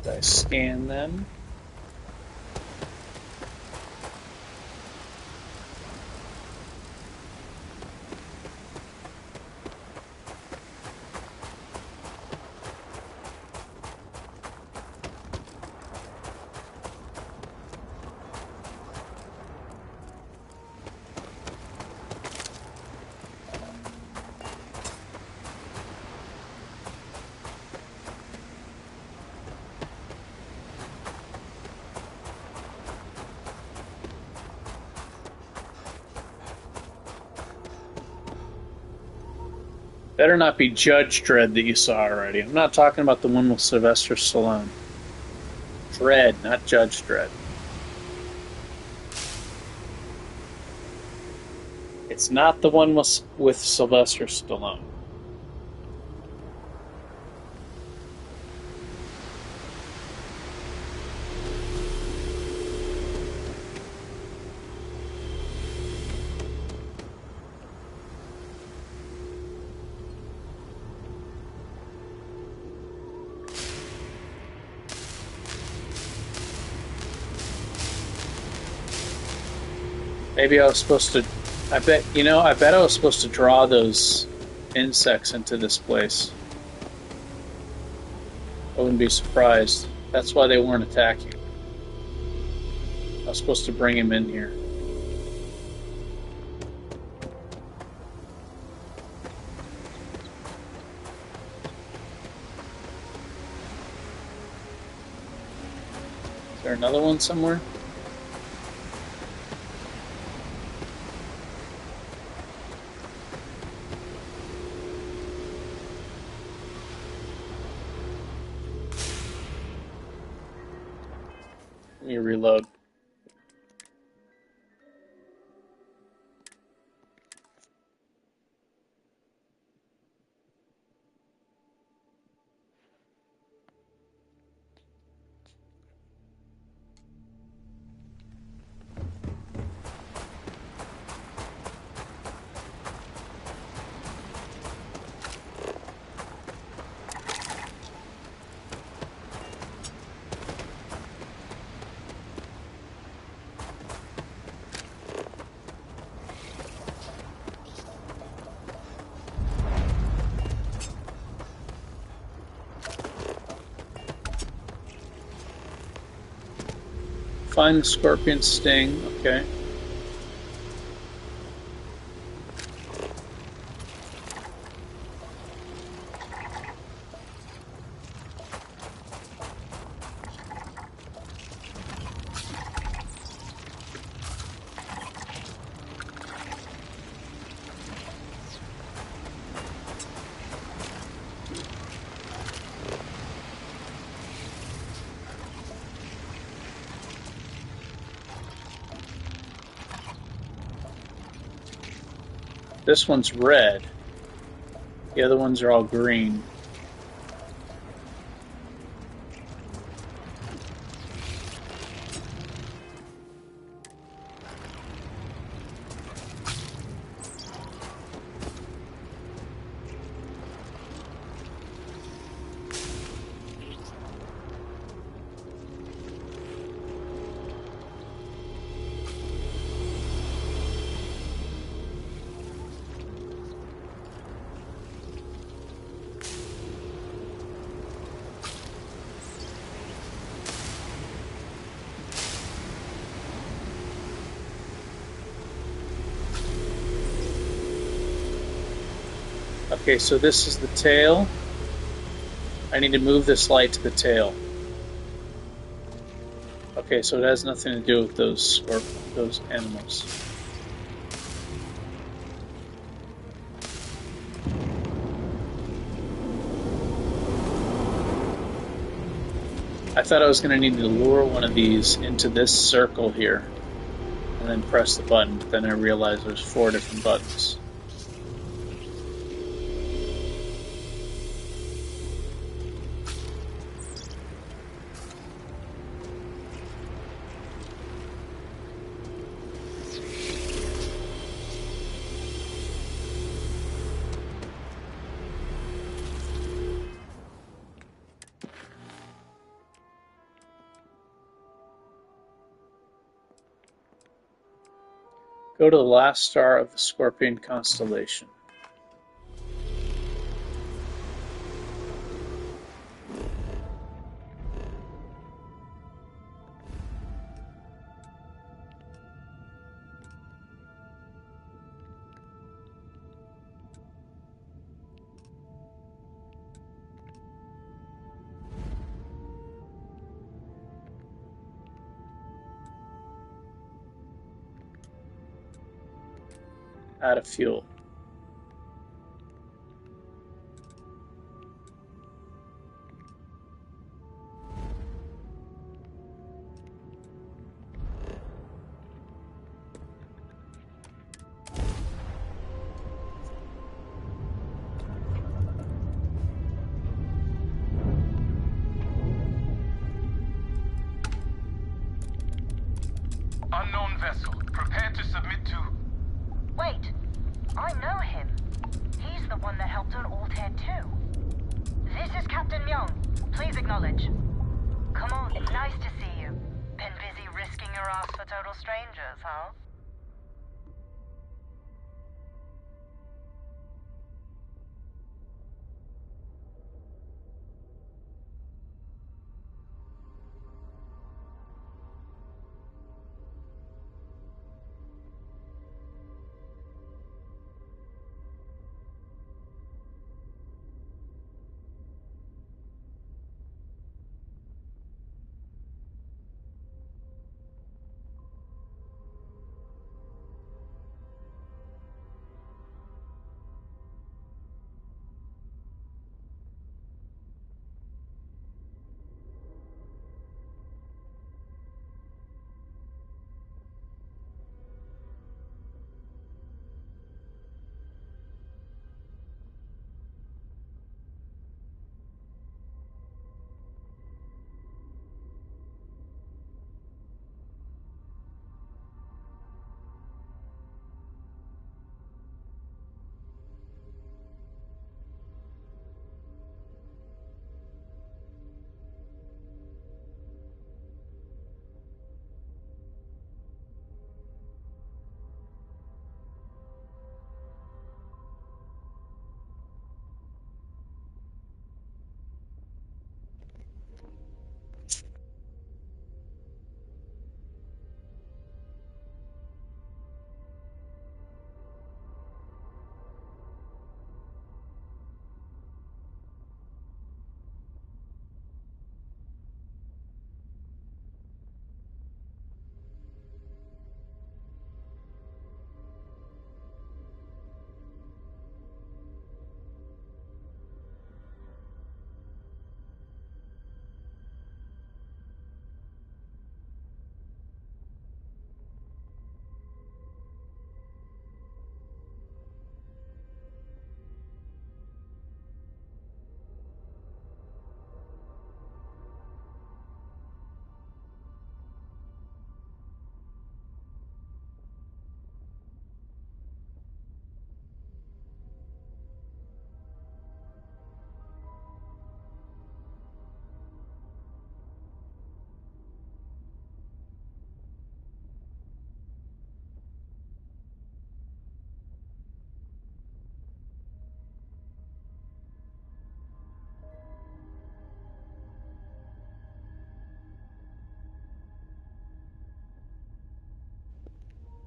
Should I scan them? Better not be Judge Dredd that you saw already. I'm not talking about the one with Sylvester Stallone. Dredd, not Judge Dredd. It's not the one with Sylvester Stallone. Maybe I was supposed to... I bet I was supposed to draw those insects into this place. I wouldn't be surprised. That's why they weren't attacking. I was supposed to bring him in here. Is there another one somewhere? Let me reload. Find the scorpion sting. Okay. This one's red. The other ones are all green. Okay, so this is the tail. I need to move this light to the tail. Okay, so it has nothing to do with those animals. I thought I was going to need to lure one of these into this circle here and then press the button, but then I realized there's 4 different buttons. Go to the last star of the Scorpion constellation. Out of fuel. Unknown vessel. Prepare to submit to... Wait, I know him. He's the one that helped on Altair 2. This is Captain Young. Please acknowledge. Come on, it's nice to see you. Been busy risking your ass for total strangers, huh?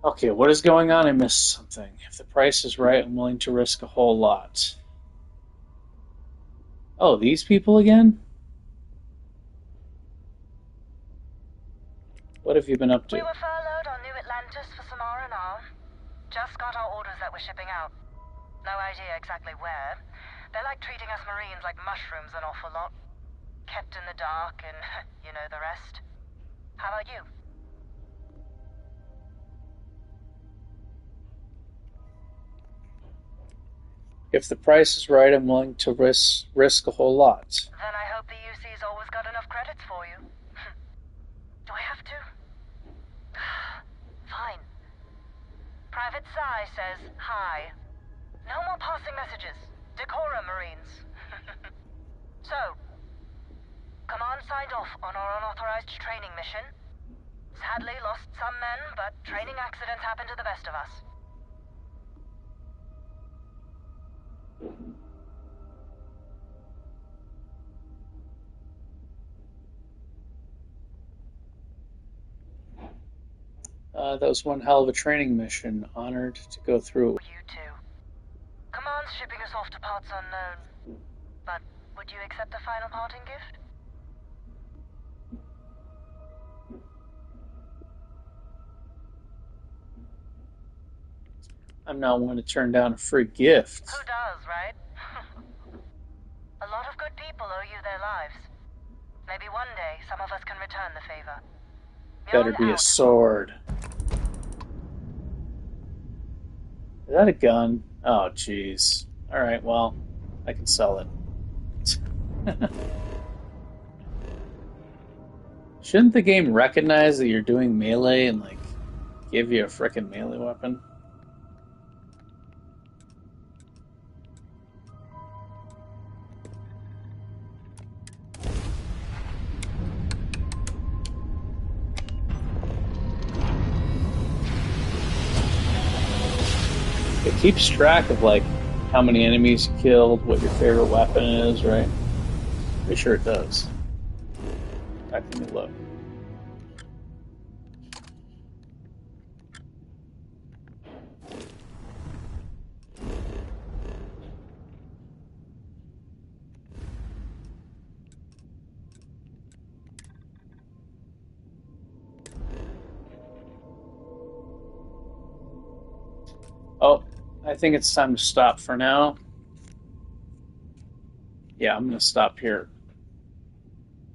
Okay, what is going on? I missed something. If the price is right, I'm willing to risk a whole lot. Oh, these people again? What have you been up to? We were furloughed on New Atlantis for some R&R. Just got our orders that we're shipping out. No idea exactly where. They're like treating us Marines like mushrooms an awful lot. Kept in the dark and you know the rest. How about you? If the price is right, I'm willing to risk a whole lot. Then I hope the UC's always got enough credits for you. Do I have to? Fine. Private Psy says hi. No more passing messages. Decorum, Marines. So, Command signed off on our unauthorized training mission. Sadly lost some men, but training accidents happen to the best of us. That was one hell of a training mission. Honored to go through it. You too. Command's shipping us off to parts unknown. But would you accept a final parting gift? I'm not one to turn down a free gift. Who does, right? A lot of good people owe you their lives. Maybe one day some of us can return the favor. Better be a sword. Is that a gun? Oh, jeez. Alright, well, I can sell it. Shouldn't the game recognize that you're doing melee and, like, give you a frickin' melee weapon? It keeps track of, like, how many enemies you killed, what your favorite weapon is, right? Pretty sure it does. Let me look. Oh, I think it's time to stop for now. Yeah, I'm going to stop here.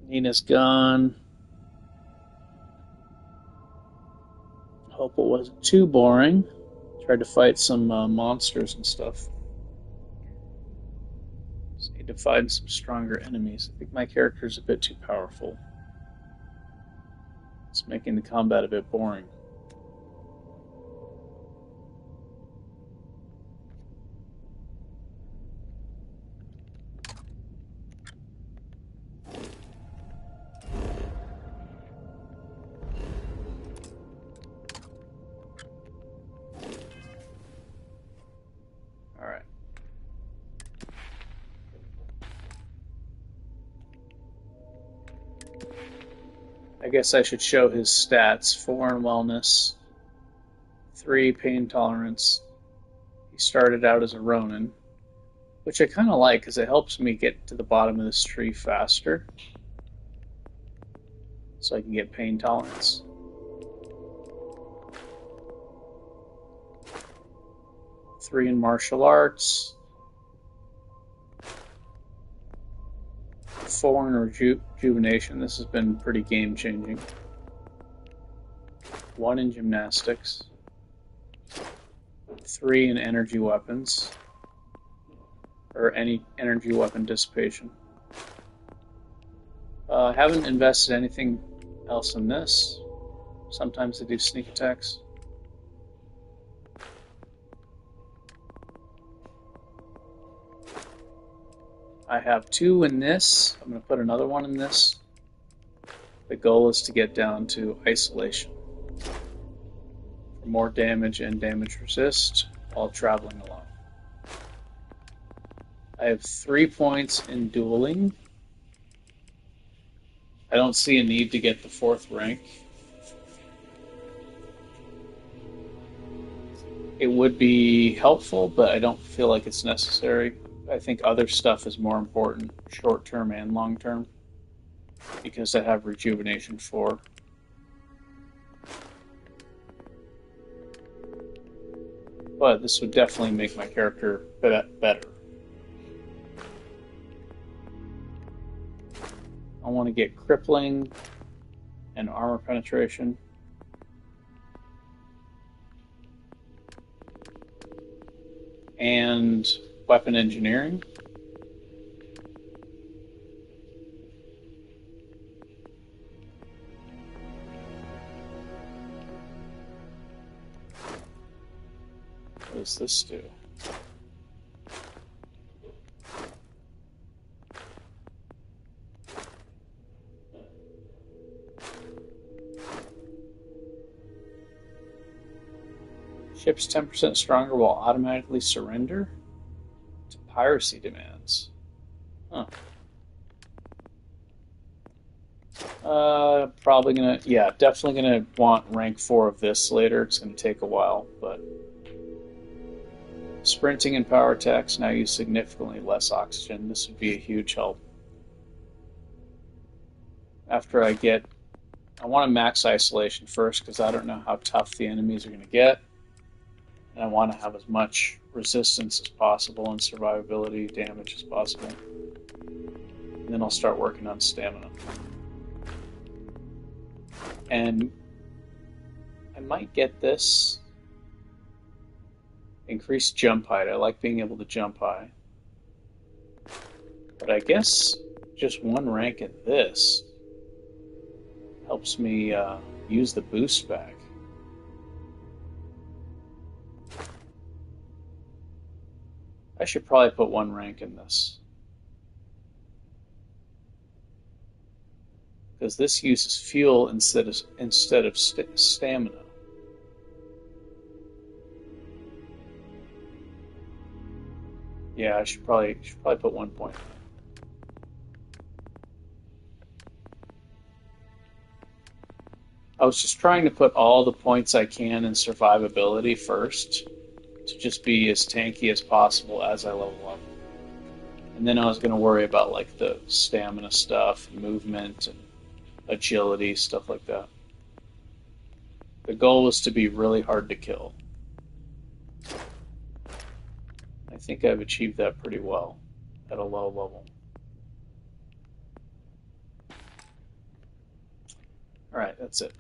Nina's gone. Hope it wasn't too boring. Tried to fight some monsters and stuff. Just need to find some stronger enemies. I think my character's a bit too powerful. It's making the combat a bit boring. Alright. I guess I should show his stats. 4 in wellness, 3 pain tolerance. He started out as a Ronin, which I kind of like because it helps me get to the bottom of this tree faster. So I can get pain tolerance. Three in martial arts. 4 in rejuvenation. This has been pretty game changing. 1 in gymnastics. 3 in energy weapons. Or any energy weapon dissipation. I haven't invested anything else in this. Sometimes they do sneak attacks. I have 2 in this. I'm going to put another one in this. The goal is to get down to isolation. For more damage and damage resist while traveling alone. I have 3 points in dueling. I don't see a need to get the 4th rank. it would be helpful, but I don't feel like it's necessary. I think other stuff is more important, short term and long term, because I have Rejuvenation 4. But this would definitely make my character better. I want to get Crippling and Armor Penetration. And Weapon Engineering. What does this do? Ship's 10% stronger will automatically surrender to piracy demands. Huh. Probably gonna, yeah, definitely gonna want rank 4 of this later. It's gonna take a while, but sprinting and power attacks now use significantly less oxygen. This would be a huge help. After I want to max isolation first because I don't know how tough the enemies are gonna get. And I want to have as much resistance as possible and survivability damage as possible. And then I'll start working on stamina. And I might get this. Increased jump height. I like being able to jump high. But I guess just one rank at this helps me use the boost back. I should probably put one rank in this. Because this uses fuel instead of stamina. Yeah, I should probably put 1 point. I was just trying to put all the points I can in survivability first, to just be as tanky as possible as I level up. And then I was going to worry about like the stamina stuff, movement, and agility, stuff like that. The goal was to be really hard to kill. I think I've achieved that pretty well at a low level. Alright, that's it.